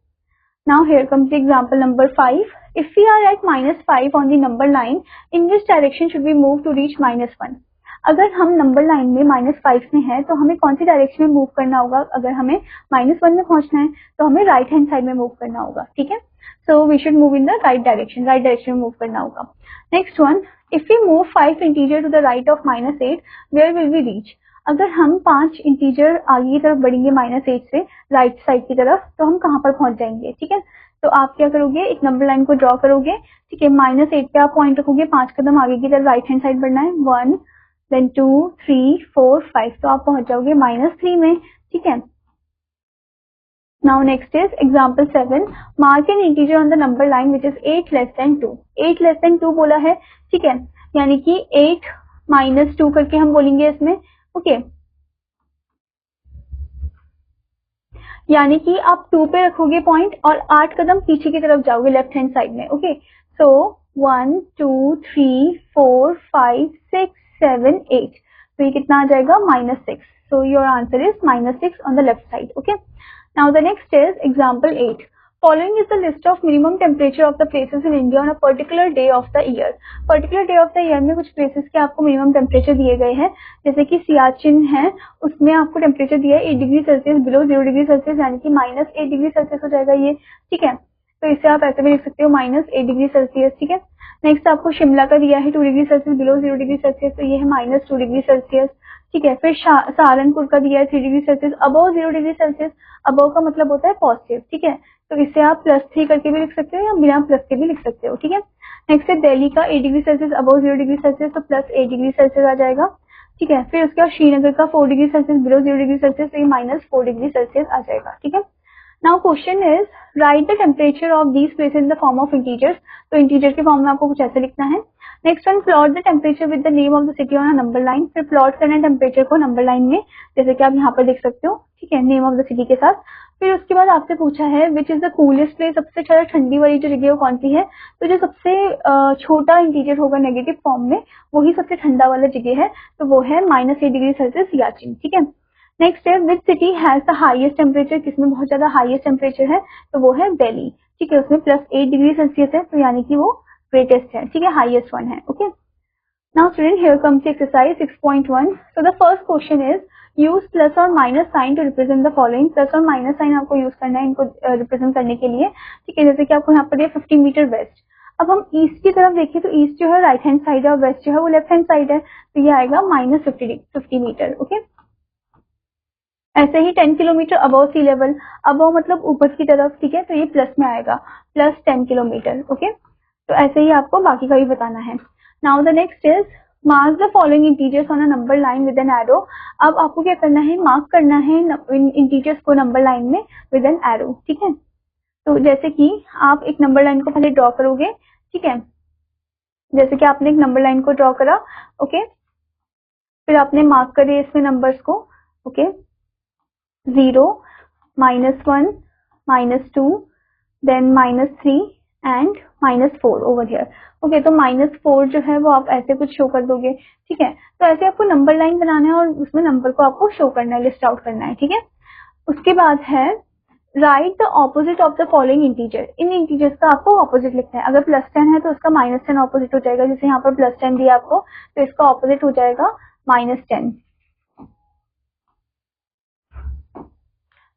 Now here comes the example number 5. If we are at -5 on the number line, in which direction should we move to reach -1? अगर हम नंबर लाइन में -5 में है तो हमें कौन सी डायरेक्शन में मूव करना होगा? अगर हमें -1 में पहुंचना है तो हमें राइट हैंड साइड में मूव करना होगा, ठीक है। So we should move in the right direction, right direction में मूव करना होगा। Next one, if we move 5 integer to the right of -8, where will we reach? अगर हम 5 इंटीजर आगे की तरफ बढ़ेंगे -8 से राइट साइड की तरफ तो हम कहाँ पर पहुंच जाएंगे, ठीक है। तो आप क्या करोगे? एक नंबर लाइन को ड्रॉ करोगे, ठीक है। -8 पे आप पॉइंट रखोगे, 5 कदम आगे की तरफ राइट हैंड साइड बढ़ना है, 1 देन 2 3 4 5, तो आप पहुंच जाओगे -3 में, ठीक है। Now next is example 7, mark an integer on the number line which is 8 less than 2। 8 less than 2 बोला है, ठीक है, यानी कि 8 -2 करके हम बोलेंगे इसमें, ओके। यानी कि आप 2 पे रखोगे पॉइंट और 8 कदम पीछे की तरफ जाओगे लेफ्ट हैंड साइड में। ओके, सो 1 2 3 4 5 6 7 8, तो ये कितना आ जाएगा -6। So your answer is -6 on the left side. Okay, now the next is example 8। Following is the list of minimum temperature of the places in India on a particular day of the year. Particular day of the year में कुछ places के आपको minimum temperature दिए गए हैं, जैसे कि सियाचिन है, उसमें आपको temperature दिया है 8 degree Celsius, below 0 degree Celsius, यानी कि -8 डिग्री सेल्सियस हो जाएगा ये। ठीक है, तो इसे आप ऐसे भी लिख सकते हो -8 डिग्री सेल्सियस। ठीक है, नेक्स्ट आपको शिमला का दिया है 2 degree Celsius, below 0 degree Celsius, तो ये है -2 डिग्री सेल्सियस। ठीक है, फिर सहारनपुर का दिया है 3 degree Celsius, above 0 degree Celsius, above का मतलब होता है पॉजिटिव। ठीक है, तो इसे आप +3 करके भी लिख सकते हो या बिना प्लस के भी लिख सकते हो। ठीक है, नेक्स्ट है दिल्ली का 8 degree Celsius, above 0 degree Celsius, तो +8 डिग्री सेल्सियस आ जाएगा। ठीक है, फिर उसके बाद श्रीनगर का 4 degree Celsius, below 0 degree Celsius, तो ये -4 डिग्री सेल्सियस आ जाएगा। ठीक है, now question is right the temperature of these places in the form of integers. तो इंटीजर के फॉर्म में आपको कुछ ऐसे लिखना है। Next one, plot the temperature with the name of the city on a number line. फिर plot करना है टेम्परेचर को नंबर लाइन में, जैसे कि आप यहाँ पर देख सकते हो। ठीक है, नेम ऑफ द सिटी के साथ। फिर उसके बाद आपसे पूछा है which is the coolest place, सबसे ज्यादा ठंडी वाली जो जगह कौन सी है। तो जो सबसे छोटा इंटीजर होगा नेगेटिव फॉर्म में, वही सबसे ठंडा वाला जगह है, तो वो है -8 डिग्री सेल्सियस सियाचिन। ठीक है, नेक्स्ट है which city has the highest temperature, किसमें बहुत ज्यादा हाईएस्ट टेम्परेचर है, तो वो है दिल्ली। ठीक है, उसमें +8 डिग्री सेल्सियस है, तो यानी कि वो ग्रेटेस्ट है। ठीक है, हाईएस्ट वन है। Okay, now student here comes exercise 6.1। So the first question is use plus और minus sign to represent the following. Plus और माइनस साइन आपको यूज करना है इनको रिप्रेजेंट करने के लिए। ठीक है, जैसे कि आपको यहाँ पर 50 मीटर वेस्ट। अब हम ईस्ट की तरफ देखें तो ईस्ट जो है राइट हैंड साइड है और वेस्ट जो है वो लेफ्ट हैंड साइड है, तो ये आएगा -50 मीटर। ओके, ऐसे ही 10 kilometre above sea level, above मतलब ऊपर की तरफ। ठीक है, तो ये प्लस में आएगा, +10 किलोमीटर। ओके, तो ऐसे ही आपको बाकी का भी बताना है। Now the next is mark the following integers on a number line with an arrow. अब आपको क्या करना है, मार्क करना है इंटीजर्स को नंबर लाइन में विद एन एरो। ठीक है, तो जैसे कि आप एक नंबर लाइन को पहले ड्रॉ करोगे। ठीक है, जैसे कि आपने एक नंबर लाइन को ड्रॉ करा। ओके, फिर आपने मार्क करे इसमें नंबर्स को। Okay, 0, -1, -2, then -3 and -4 over here. Okay, तो -4 जो है वो आप ऐसे कुछ शो कर दोगे। ठीक है, तो ऐसे आपको नंबर लाइन बनाना है और उसमें नंबर को आपको शो करना है, लिस्ट आउट करना है। ठीक है, उसके बाद है right the opposite of the following integer. In integers का आपको ऑपोजिट लिखना है। अगर +10 है तो उसका -10 ऑपोजिट हो जाएगा, जैसे यहाँ पर +10 दिया आपको, तो इसका ऑपोजिट हो जाएगा -10।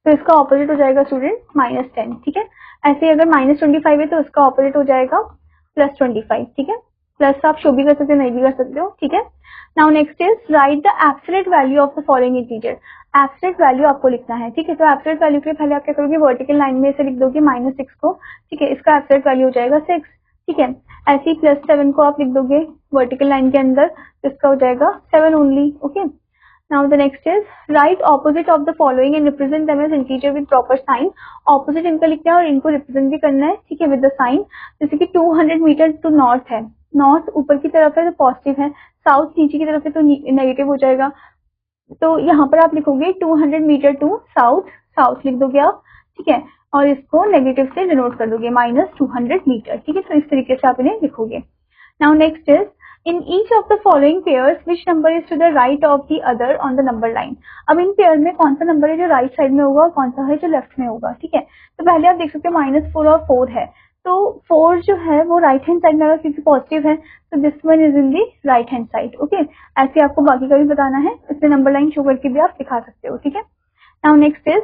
तो इसका ऑपोजिट हो जाएगा स्टूडेंट -10। ठीक है, ऐसे अगर -25 है तो इसका ऑपोजिट हो जाएगा +25। ठीक है, प्लस आप शो भी कर सकते हो, नहीं भी कर सकते हो। ठीक है, now next is right the absolute value of the following integer. Absolute value आपको लिखना है। ठीक है, तो एब्सोल्यूट वैल्यू के लिए पहले आप क्या करोगे, वर्टिकल लाइन में इसे लिख दोगे -6 को। ठीक है, इसका एब्सोल्यूट वैल्यू हो जाएगा 6। ठीक है, ऐसे ही +7 को आप लिख दोगे वर्टिकल लाइन के अंदर, तो इसका हो जाएगा 7 only. Okay, now the next is write opposite of the following and represent them as integer with proper sign। opposite इनका लिखना है और इनको represent भी करना है। ठीक है, with the sign। जैसे कि 200 मीटर टू नॉर्थ है, नॉर्थ ऊपर की तरफ है तो पॉजिटिव है, साउथ नीचे की तरफ है तो नेगेटिव हो जाएगा। तो यहाँ पर आप लिखोगे 200 मीटर टू साउथ, साउथ लिख दोगे आप। ठीक है, और इसको नेगेटिव से डिनोट कर दोगे -200 मीटर। ठीक है, तो इस तरीके से आप इन्हें लिखोगे। Now next is in each of the following pairs which number is to the right of the other on the number line। अब इन पेयर में कौन सा नंबर है जो राइट साइड में होगा और कौन सा है जो लेफ्ट में होगा। ठीक है, तो पहले आप देख सकते हो -4 और 4 है, तो 4 जो है वो राइट हैंड साइड में होगा क्योंकि पॉजिटिव है, तो this one is in the right hand side. Okay, ऐसे आपको बाकी का भी बताना है, इसमें नंबर लाइन शो करके भी आप दिखा सकते हो। ठीक है, now next is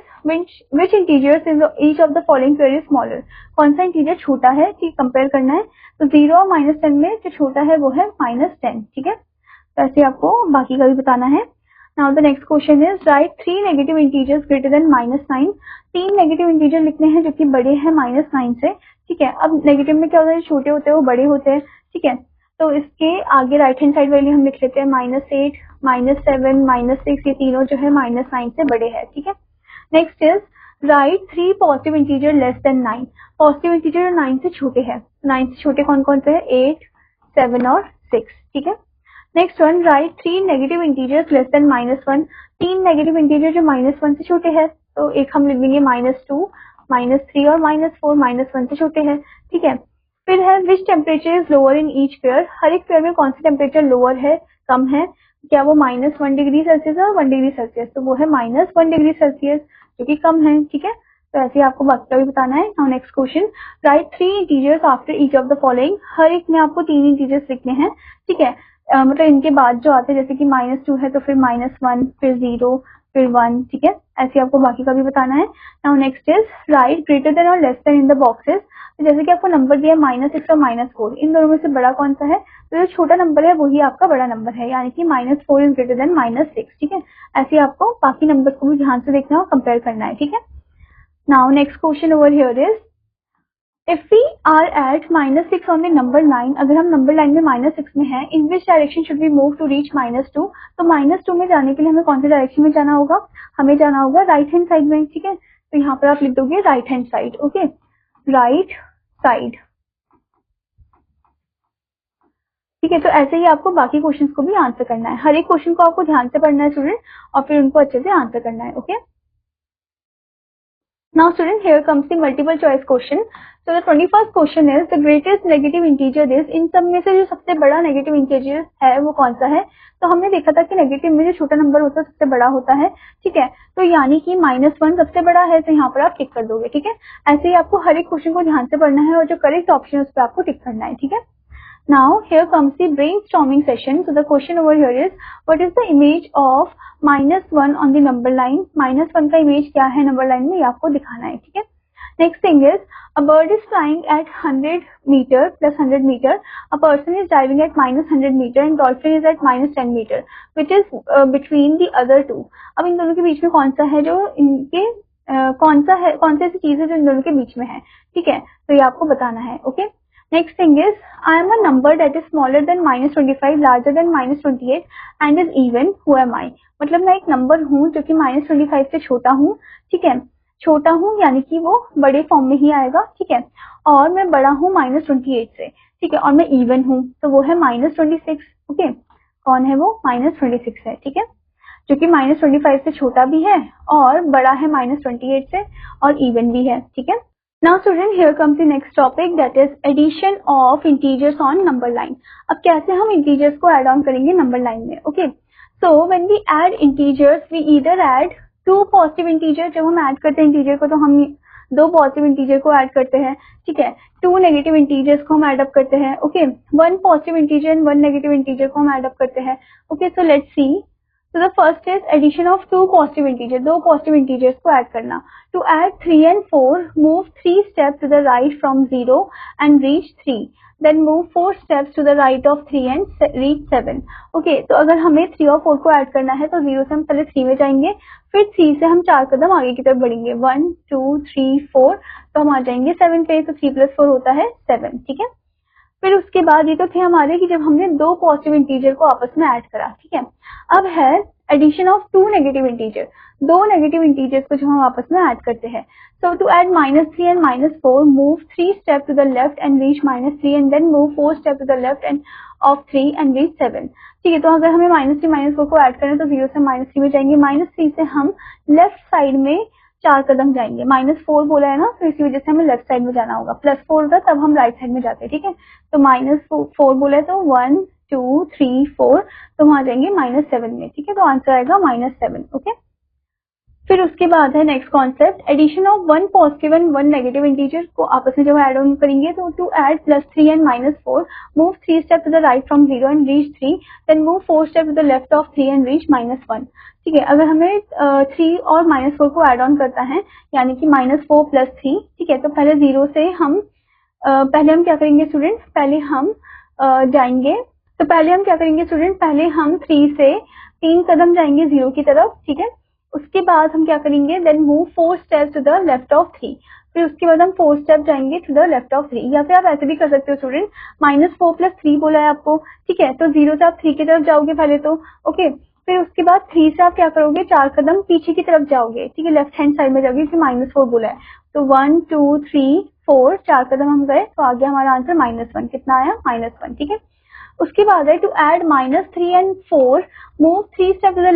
which integers is each of the following pair is smaller। कौन सा इंटीजर छोटा है, ठीक कंपेयर करना है। तो 0 और -10 में जो छोटा है वो है -10। ठीक है, तो ऐसे आपको बाकी का भी बताना है। Now the next question is right 3 negative integers greater than -9। 3 negative integer लिखने हैं जो कि बड़े हैं -9 से। ठीक है, अब नेगेटिव में क्या होता है, छोटे होते हैं वो बड़े होते हैं। ठीक है, तो इसके आगे राइट हैंड साइड वाली हम लिख लेते हैं -8, -7, -6, ये तीनों जो है -9 से बड़े हैं। ठीक है, next is right 3 positive integer less than 9। Positive integer 9 से छोटे हैं, 9 से छोटे कौन कौन से है, 8, 7 और 6। ठीक है, next one right 3 negative integers less than -1। 3 negative integer जो -1 से छोटे हैं, तो एक हम लिख देंगे -2, -3 और -4, -1 से छोटे हैं, ठीक है। फिर है which temperature is lower in each pair, हर एक पेयर में कौन सा टेम्परेचर लोअर है, कम है, क्या वो -1 डिग्री सेल्सियस और 1 डिग्री सेल्सियस, तो वो है -1 डिग्री सेल्सियस जो कि कम है, ठीक है। तो ऐसे ही आपको बाकी का भी बताना है। Now next question, write 3 integers after each of the following, हर एक में आपको 3 इंटीजर्स लिखने हैं, ठीक है। मतलब इनके बाद जो आते हैं जैसे कि -2 है तो फिर -1, फिर 0, फिर 1, ठीक है। ऐसे आपको बाकी का भी बताना है। Now next is write greater than और less than in the boxes, तो जैसे कि आपको नंबर दिया -6 और -4, इन दोनों में से बड़ा कौन सा है, तो जो छोटा नंबर है वही आपका बड़ा नंबर है, यानी कि -4 इज ग्रेटर देन -6, ठीक है। ऐसे आपको बाकी नंबर को भी ध्यान से देखना और कंपेयर करना है, ठीक है। Now next question over here is if we are at -6 on the number line, अगर हम नंबर लाइन में -6 में है, in which direction should we move to reach -2, तो -2 में जाने के लिए हमें कौन सी डायरेक्शन में जाना होगा, हमें जाना होगा राइट हैंड साइड में, ठीक है। तो यहाँ पर आप लिख दोगे right hand side, okay, right side, ठीक है। तो ऐसे ही आपको बाकी क्वेश्चंस को भी आंसर करना है, हर एक क्वेश्चन को आपको ध्यान से पढ़ना है स्टूडेंट, और फिर उनको अच्छे से आंसर करना है, okay. Now student, here comes the multiple choice question. So the 21st question is the greatest negative integer is, इन सब में से जो सबसे बड़ा नेगेटिव इंटीजर है वो कौन सा है, तो हमने देखा था कि नेगेटिव में जो छोटा नंबर होता है सबसे बड़ा होता है, ठीक है। तो यानी कि -1 सबसे बड़ा है, तो यहाँ पर आप टिक कर दोगे, ठीक है। ऐसे ही आपको हर एक क्वेश्चन को ध्यान से पढ़ना है और जो करेक्ट ऑप्शन है उस पर आपको टिक करना है, ठीक है। Now here comes the brainstorming session. So the question over here is, what is the image of -1 on the number line? -1 का इमेज क्या है नंबर लाइन में, ये आपको दिखाना है, ठीक है। Next thing is, a bird is flying at 100 meter plus 100 meter. A person is diving at -100 meter and dolphin is at -10 meter, which is between the other two. अब इन दोनों के बीच में कौन सा है जो इनके कौन सा है, कौन सी ऐसी चीज है जो इन दोनों के बीच में है, ठीक है। तो ये आपको बताना है, okay. Next thing is, I am a number that is smaller than -25, larger than -28 and is even. Who am I? मतलब मैं एक नंबर हूँ जो कि -25 से छोटा हूँ, ठीक है। छोटा हूँ यानी कि वो बड़े फॉर्म में ही आएगा, ठीक है। और मैं बड़ा हूँ -28 से, ठीक है। और मैं इवन हूँ, तो वो है -26, ओके। कौन है वो, -26 है, ठीक है, जो कि -25 से छोटा भी है और बड़ा है -28 से और इवन भी है, ठीक है। Now student, here comes the next topic, that is addition of integers on number line. अब कैसे हम integers को add on करेंगे number line में, okay? So when we add integers, we either add two positive integers, जब हम add करते हैं integer को तो हम दो positive integer को add करते हैं, ठीक है। two negative integers को हम add up करते हैं, okay? one positive integer and one negative integer को हम add up करते हैं, okay? So let's see. So the first is addition of two positive integers, दो positive integers को add करना. To add 3 and 4, move 3 steps to the right from 0 and reach 3. Then move 4 steps to the right of 3 and reach 7. Okay, तो अगर हमें 3 और 4 को add करना है तो 0 से हम पहले 3 में जाएंगे, फिर 3 से हम 4 कदम आगे की तरफ बढ़ेंगे, 1 2 3 4, तो हम आ जाएंगे 7 पे, तो 3 + 4 होता है 7, ठीक है। फिर उसके बाद ये तो थे हमारे कि जब हमने दो पॉजिटिव इंटीजर को आपस में ऐड करा, ठीक है। अब है addition of two negative integer, दो नेगेटिव इंटीजर्स को जो हम आपस में ऐड करते हैं। So to add -3 and -4, move 3 step to the left and reach -3 and then move 4 step to the left and of 3 and reach 7, ठीक है। तो अगर हमें -3 -4 को ऐड करें तो 0 से -3 में जाएंगे, -3 से हम लेफ्ट साइड में 4 कदम जाएंगे, -4 बोला है ना, तो इसी वजह से हमें लेफ्ट साइड में जाना होगा, +4 होता तब हम राइट साइड में जाते हैं, ठीक है। तो -4 बोला है तो 1 2 3 4, तो हम आ जाएंगे -7 में, ठीक है। तो आंसर आएगा -7, ओके। फिर उसके बाद है next concept, addition of one positive and one negative integer को आपस में जब ऐड ऑन करेंगे तो to add +3 and -4, move 3 step to the right from 0 and reach 3, then move 4 step to the left of 3 and reach -1, ठीक है। अगर हमें 3 और -4 को ऐड ऑन करता है यानी कि -4 + 3, ठीक है। तो पहले 0 से हम पहले हम क्या करेंगे स्टूडेंट, पहले हम जाएंगे, तो पहले हम क्या करेंगे स्टूडेंट, पहले हम 3 से 3 कदम जाएंगे 0 की तरफ, ठीक है। उसके बाद हम क्या करेंगे, then move 4 steps to the left of 3, फिर उसके बाद हम 4 स्टेप जाएंगे टू द लेफ्ट ऑफ 3, या फिर आप ऐसे भी कर सकते हो स्टूडेंट, -4 + 3 बोला है आपको, ठीक है। तो 0 से आप 3 की तरफ जाओगे पहले तो, ओके। फिर उसके बाद 3 से आप क्या करोगे, 4 कदम पीछे की तरफ जाओगे, ठीक है, लेफ्ट हैंड साइड में जाओगे क्योंकि -4 बोला है। तो 1 2 3 4, 4 कदम हम गए तो आ गया हमारा आंसर -1, कितना आया, -1, ठीक है। उसके बाद है to add -3 and 4, move 3 step to the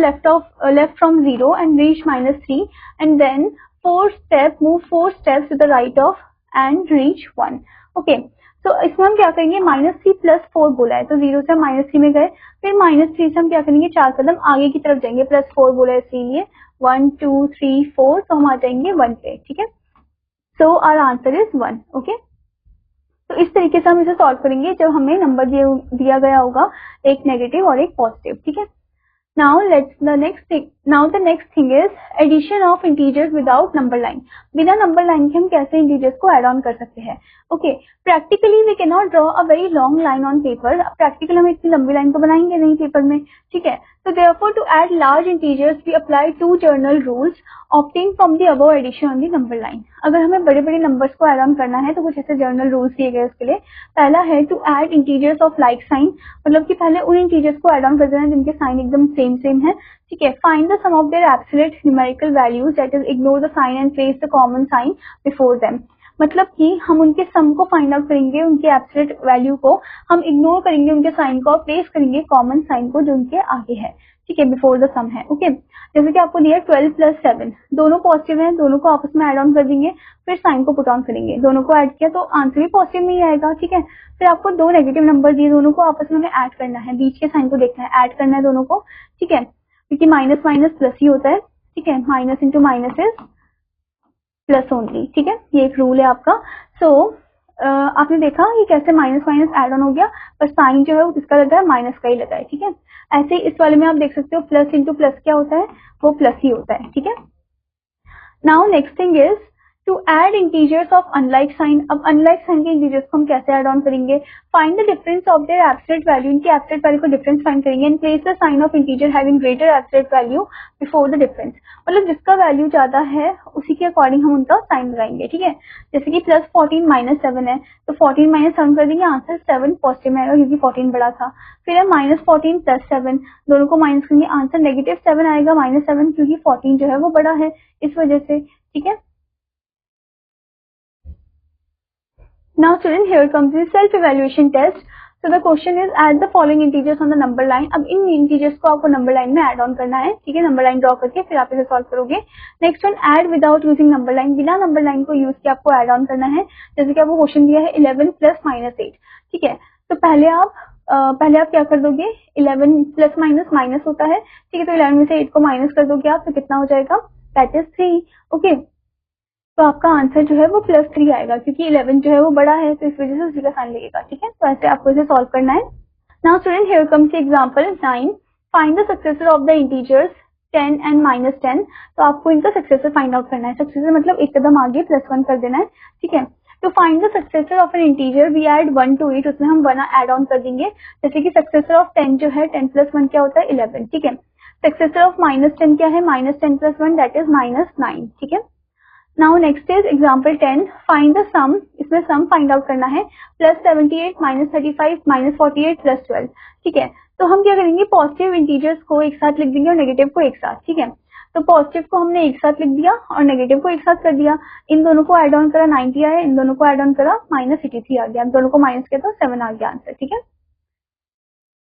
left from 0 and reach -3, and then 4 step move 4 steps to the right of and reach 1. Okay, तो इसमें हम क्या करेंगे, -3 + 4 बोला है तो 0 से हम -3 में गए, फिर -3 से हम क्या करेंगे, 4 कदम आगे की तरफ जाएंगे, +4 बोला है इसीलिए 1 2 3 4, तो हम आ जाएंगे 1 पे. ठीक है, so our answer is 1. Okay, तो इस तरीके से हम इसे सॉल्व करेंगे जब हमें नंबर दिया गया होगा, एक नेगेटिव और एक पॉजिटिव. ठीक है, now the next thing is addition of integers without number line. बिना नंबर लाइन के हम कैसे इंटीजर्स को ऐड ऑन कर सकते हैं. Okay, practically we can not draw a very long line on paper. Practical हम इतनी लंबी लाइन तो बनाएंगे नहीं पेपर में. ठीक है, तो therefore to add large integers we apply 2 general rules opting from the above addition on the number line. अगर हमें बड़े बड़े नंबर्स को ऐड ऑन करना है तो कुछ ऐसे जनरल रूल्स दिए गए उसके लिए. पहला है to add integers of like sign, मतलब कि पहले उन इंटीजर्स को ऐड ऑन कर देना जिनके साइन एकदम सेम है. ठीक है, find the sum of their absolute numerical values, that is ignore the sign and place the common sign before them. मतलब कि हम उनके सम को फाइंड आउट करेंगे, उनके एब्सोल्यूट वैल्यू को हम इग्नोर करेंगे, उनके साइन को प्लेस करेंगे कॉमन साइन को जो उनके आगे है. ठीक है, बिफोर द सम है. ओके, जैसे कि आपको दिया 12 + 7, दोनों पॉजिटिव हैं, दोनों को आपस में ऐड ऑन कर देंगे, फिर साइन को पुट ऑन करेंगे, दोनों को ऐड किया तो आंसर भी पॉजिटिव में ही आएगा. ठीक है, फिर आपको 2 नेगेटिव नंबर दिए, दोनों को आपस में ऐड करना है, बीच के साइन को देखना है, ऐड करना है दोनों को. ठीक है, क्योंकि माइनस माइनस प्लस ही होता है. ठीक है, minus into minus is plus only. ठीक है, ये एक रूल है आपका. सो आपने देखा कि कैसे माइनस माइनस ऐड ऑन हो गया, पर साइन जो है वो किसका लगा है, माइनस का ही लगा है. ठीक है, ऐसे ही इस वाले में आप देख सकते हो प्लस इंटू प्लस क्या होता है, वो प्लस ही होता है. ठीक है, now next thing is to add integers of unlike sign. अब अनलाइक साइन के इंटीजर्स को हम कैसे ऐड ऑन करेंगे, find the difference of their absolute value, इनके एब्सोल्यूट वैल्यू को डिफरेंस फाइंड करेंगे, and place the sign of integer having greater absolute value before the difference. मतलब जिसका वैल्यू ज्यादा है उसी के अकॉर्डिंग हम उनका साइन लगाएंगे. ठीक है, जैसे कि +14 - 7 है तो 14 - 7 कर देंगे, आंसर 7 पॉजिटिव में आएगा क्योंकि 14 बड़ा था. फिर है -14 + 7, दोनों को माइनस करेंगे, आंसर -7 आएगा, -7 क्योंकि 14 जो है वो बड़ा है इस वजह से. ठीक है, now student here comes the self evaluation test. So the question is add the following integers on the number line. अब इन इंटीजर्स को आपको नंबर लाइन में ऐड ऑन करना है. ठीक है, नंबर लाइन ड्रॉ करके फिर आप इसे सॉल्व करोगे. Next one, add without using number line, बिना नंबर लाइन को यूज किए आपको ऐड ऑन करना है. जैसे कि आपको क्वेश्चन दिया है 11 + -8. ठीक है, तो पहले आप क्या कर दोगे, 11 प्लस माइनस माइनस होता है. ठीक है, तो 11 में से 8 को माइनस कर दोगे आप तो कितना हो जाएगा, दैट इज 3. ओके, तो आपका आंसर जो है वो +3 आएगा क्योंकि 11 जो है वो बड़ा है तो इस वजह से उसी का साइन लगेगा. ठीक है, तो ऐसे आपको इसे सॉल्व करना है. Now student here comes example 9, find the successor of the integers 10 and -10. तो आपको इनका सक्सेसर फाइंड आउट करना है. सक्सेसर मतलब एक कदम आगे +1 कर देना है. ठीक है, तो find the successor of an integer, we add 1 to it, उसमें हम 1 ऐड ऑन कर देंगे. जैसे कि सक्सेसर ऑफ 10 जो है 10 + 1 क्या होता है, 11. ठीक है, सक्सेसर ऑफ -10 क्या है, -10 + 1 दैट इज -9. ठीक है, now next is example 10, find the sum, इसमें सम फाइंड आउट करना है. +78 -35 -48 +12. ठीक है, तो हम क्या करेंगे, पॉजिटिव इंटीजर्स को एक साथ लिख देंगे और नेगेटिव को एक साथ. ठीक है, तो पॉजिटिव को हमने एक साथ लिख दिया और नेगेटिव को एक साथ कर दिया. इन दोनों को ऐड ऑन करा 90 आया, इन दोनों को ऐड ऑन करा -83 आ गया, दोनों को माइनस किया तो 7 आ गया आंसर. ठीक है,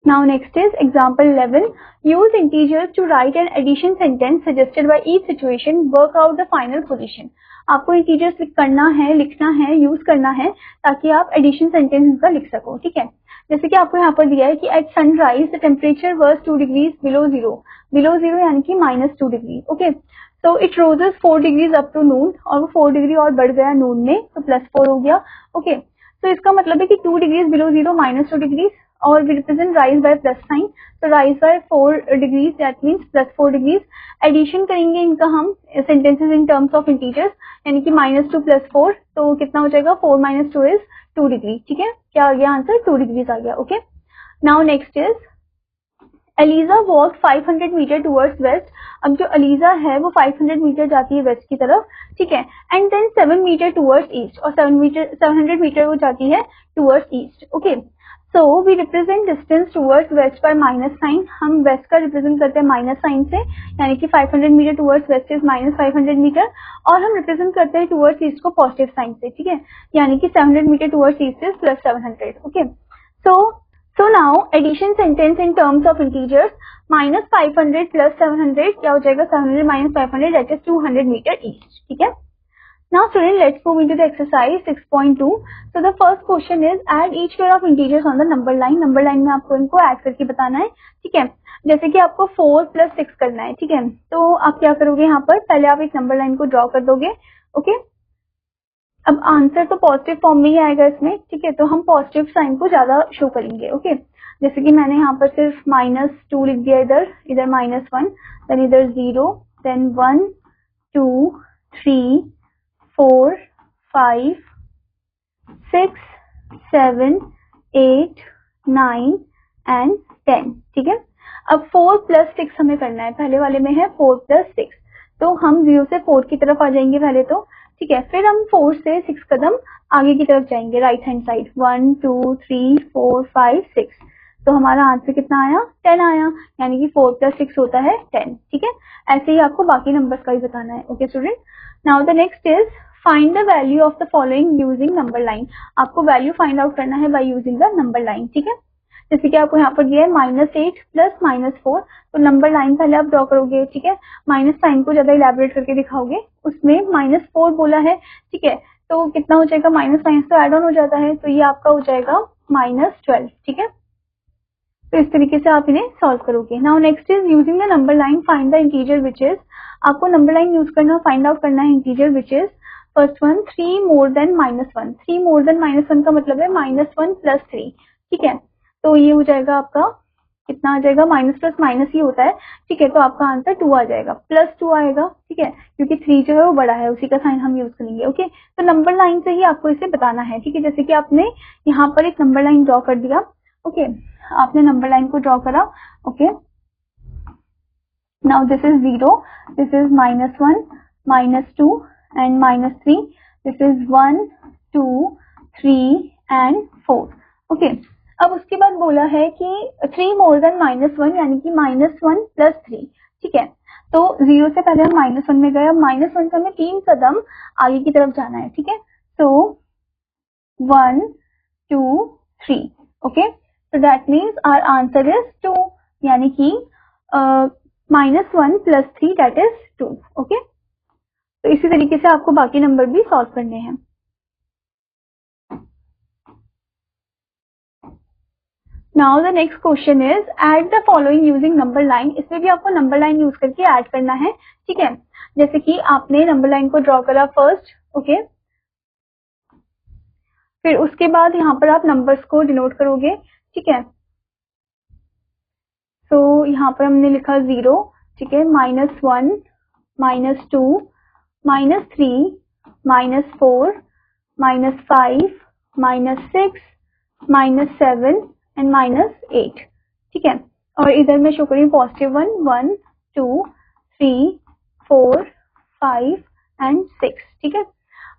now next is example 11, use integers to write an addition sentence suggested by each situation, work out the final position. आपको इंटीजर्स करना है, लिखना है, यूज करना है ताकि आप एडिशन सेंटेंस का लिख सको. ठीक है, जैसे कि आपको यहाँ पर दिया है कि at sunrise the temperature was 2 degrees below zero यानी कि -2 degree. Okay, so it rises 4 degrees up to noon, और वो 4 डिग्री और बढ़ गया नून में तो +4 हो गया. ओके, तो इसका मतलब है कि 2 डिग्रीज बिलो जीरो -2 डिग्रीज, और we represent rise by plus sign, so rise by 4 degrees, that means +4 degrees. Addition करेंगे इनका हम sentences in terms of integers, यानी कि -2 + 4, तो कितना हो जाएगा, 4 - 2 is 2 डिग्री. ठीक है, क्या आ गया आंसर, 2 डिग्रीज आ गया. Okay, now next is Eliza walk 500 meter towards west. अब जो एलिजा है वो 500 मीटर जाती है वेस्ट की तरफ. ठीक है, and then 7 meter towards east, और 700 मीटर वो जाती है towards east. Okay, so we represent distance towards west पर माइनस साइन. हम वेस्ट का रिप्रेजेंट करते हैं माइनस साइन से, यानी कि 500 meter towards west is -500 meter, और हम रिप्रेजेंट करते हैं टूवर्ड्स ईस्ट को पॉजिटिव साइन से. ठीक है, यानी कि 700 meter towards east is +700. Okay, so so now addition sentence in terms of integers, -500 + 700 क्या हो जाएगा, 700 - 500 दैट इज 200 मीटर ईच, ठीक है। Now student, let's move into the exercise 6.2. So the first question is add each pair of integers on the number line. Number line में आपको इनको add करके बताना है, ठीक है। जैसे कि आपको 4 + 6 करना है, ठीक है। तो आप क्या करोगे, यहाँ पर पहले आप एक नंबर लाइन को ड्रॉ कर दोगे, ओके। अब आंसर तो पॉजिटिव फॉर्म में ही आएगा इसमें, ठीक है। तो हम पॉजिटिव साइन को ज्यादा शो करेंगे, ओके। जैसे कि मैंने यहाँ पर सिर्फ -2 लिख दिया, इधर -1, देन इधर 0, देन 1 2 3 4 5 6 7 8 9 एंड 10, ठीक है। अब 4 + 6 हमें करना है, पहले वाले में है 4 + 6, तो हम 0 से 4 की तरफ आ जाएंगे पहले तो, ठीक है। फिर हम 4 से 6 कदम आगे की तरफ जाएंगे, राइट हैंड साइड, 1 2 3 4 5 6, तो हमारा आंसर कितना आया, 10 आया, यानी कि 4 + 6 होता है 10, ठीक है। ऐसे ही आपको बाकी नंबर्स का भी बताना है, okay student. Now the next is find the value of the following using number line. आपको वैल्यू फाइंड आउट करना है by using the number line, ठीक है। जैसे कि आपको यहाँ पर दिया है -8 + -4, तो नंबर लाइन पहले आप ड्रॉ करोगे, ठीक है। माइनस साइन को ज्यादा इलेबोरेट करके दिखाओगे, उसमें -4 बोला है, ठीक है। तो कितना हो जाएगा, माइनस साइन तो एड ऑन हो जाता है, तो ये आपका हो जाएगा -12, ठीक है। तो इस तरीके से आप इन्हें सॉल्व करोगे। Now next is using the number line find the integer which is, आपको नंबर लाइन यूज करना, फाइंड आउट करना है integer which is first one 3 more than -1। 3 more than -1 का मतलब है -1 + 3, ठीक है। तो ये हो जाएगा आपका कितना आ जाएगा, माइनस प्लस माइनस ही होता है, ठीक है। तो आपका आंसर 2 आ जाएगा, +2 आएगा, ठीक है, क्योंकि 3 जो है वो बड़ा है, उसी का साइन हम यूज करेंगे, ओके। तो नंबर लाइन से ही आपको इसे बताना है, ठीक है। जैसे कि आपने यहाँ पर एक नंबर लाइन ड्रॉ कर दिया, ओके, आपने नंबर लाइन को ड्रॉ करा, okay. Now this is 0, this is -1 -2 and -3, this is 1 2 3 and 4, okay। अब उसके बाद बोला है कि 3 more than -1 यानी कि -1 + 3, ठीक है। तो 0 से पहले हम -1 में गए, अब -1 से हमें 3 कदम आगे की तरफ जाना है, ठीक है। तो 1 2 3, ओके। तो that means our answer is 2, यानी कि -1 + 3 दैट इज 2, ओके। तो इसी तरीके से आपको बाकी नंबर भी सॉल्व करने हैं। Now the next question is add the following using number line. इसमें भी आपको नंबर लाइन यूज करके ऐड करना है, ठीक है। जैसे कि आपने नंबर लाइन को ड्रॉ करा फर्स्ट, ओके। फिर उसके बाद यहाँ पर आप नंबर्स को डिनोट करोगे, ठीक है। तो यहाँ पर हमने लिखा 0, ठीक है, -1 -2 -3 -4 -5 -6 -7 एंड -8, ठीक है। और इधर मैं शो करी +1 1 2 3 4 5 एंड 6, ठीक है।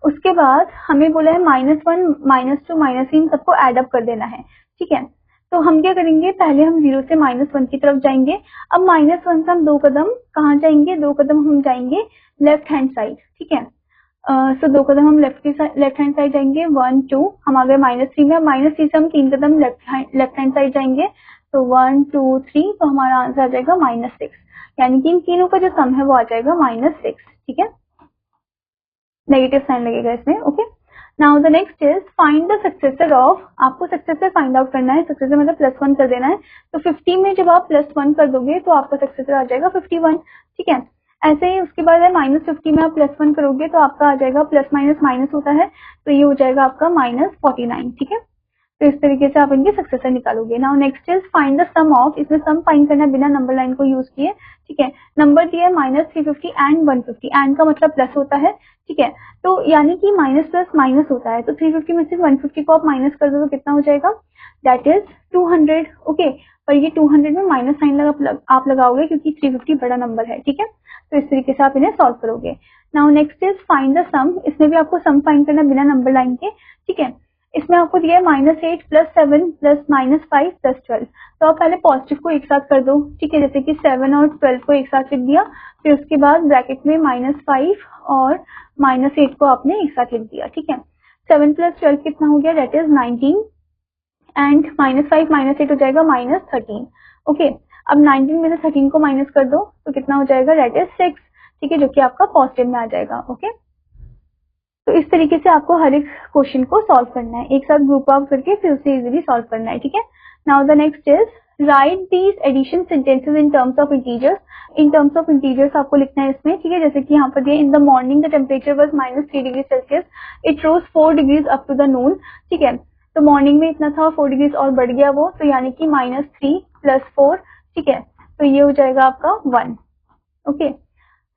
उसके बाद हमें बोला है -1 -2 -3 सबको एड अप कर देना है, ठीक है। तो हम क्या करेंगे, पहले हम 0 से -1 की तरफ जाएंगे। अब -1 से हम 2 कदम कहाँ जाएंगे, 2 कदम हम जाएंगे लेफ्ट हैंड साइड, ठीक है। सो 2 कदम हम लेफ्ट हैंड साइड जाएंगे, 1 2, हम आ गए -3 में। -3 से हम 3 कदम लेफ्ट हैंड साइड जाएंगे, तो 1 2 3, तो हमारा आंसर आ जाएगा -6, यानी कि इन तीनों का जो सम है वो आ जाएगा -6, ठीक है। नेगेटिव साइन लगेगा इसमें, okay. Now the next is find the successor of, आपको सक्सेसर फाइंड आउट करना है, सक्सेसर मतलब +1 कर देना है। तो 50 में जब आप +1 कर दोगे तो आपका सक्सेसर आ जाएगा 51, ठीक है। ऐसे ही उसके बाद है -50 में आप +1 करोगे तो आपका आ जाएगा प्लस माइनस माइनस होता है, तो ये हो जाएगा आपका -49, ठीक है। तो इस तरीके से आप इनके सक्सेसर निकालोगे। Now next is find the sum of, इसमें सम फाइंड करना बिना नंबर लाइन को यूज किए, ठीक है। नंबर दिया है -350 एंड 150, एंड का मतलब प्लस होता है, ठीक है। तो यानी कि माइनस प्लस माइनस होता है, तो 350 में से 150 को आप माइनस कर दो तो कितना हो जाएगा, दैट इज 200, ओके। पर ये 200 में माइनस साइन आप लगाओगे क्योंकि 350 बड़ा नंबर है, ठीक है। तो इस तरीके से आप इन्हें सॉल्व करोगे। Now next is find the sum, इसमें भी आपको सम फाइंड करना बिना नंबर लाइन के, ठीक है। इसमें आपको दिया है -8 + 7 + -5 + 12, तो आप पहले पॉजिटिव को एक साथ कर दो, ठीक है। जैसे कि 7 और 12 को एक साथ लिख दिया, फिर उसके बाद ब्रैकेट में -5 और -8 को आपने एक साथ लिख दिया, ठीक है। 7 + 12 कितना हो गया, दैट इज 19, एंड -5 -8 हो जाएगा -13। ओके, अब 19 में से 13 को माइनस कर दो तो कितना हो जाएगा, दैट इज 6, ठीक है, जो कि आपका पॉजिटिव में आ जाएगा। ओके, तो इस तरीके से आपको हर एक क्वेश्चन को सॉल्व करना है, एक साथ ग्रुप आउट करके फिर उसे इजीली सॉल्व करना है, ठीक है। Now the next is write these addition sentences in terms of integers. In terms of integers आपको लिखना है इसमें, ठीक है, जैसे कि यहाँ पर दिया in the morning the temperature was -3 degree Celsius, it rose 4 degrees up to the noon, ठीक है। तो मॉर्निंग में इतना था, 4 डिग्रीज और बढ़ गया वो, तो यानी कि -3 + 4, ठीक है, तो ये हो जाएगा आपका 1। ओके,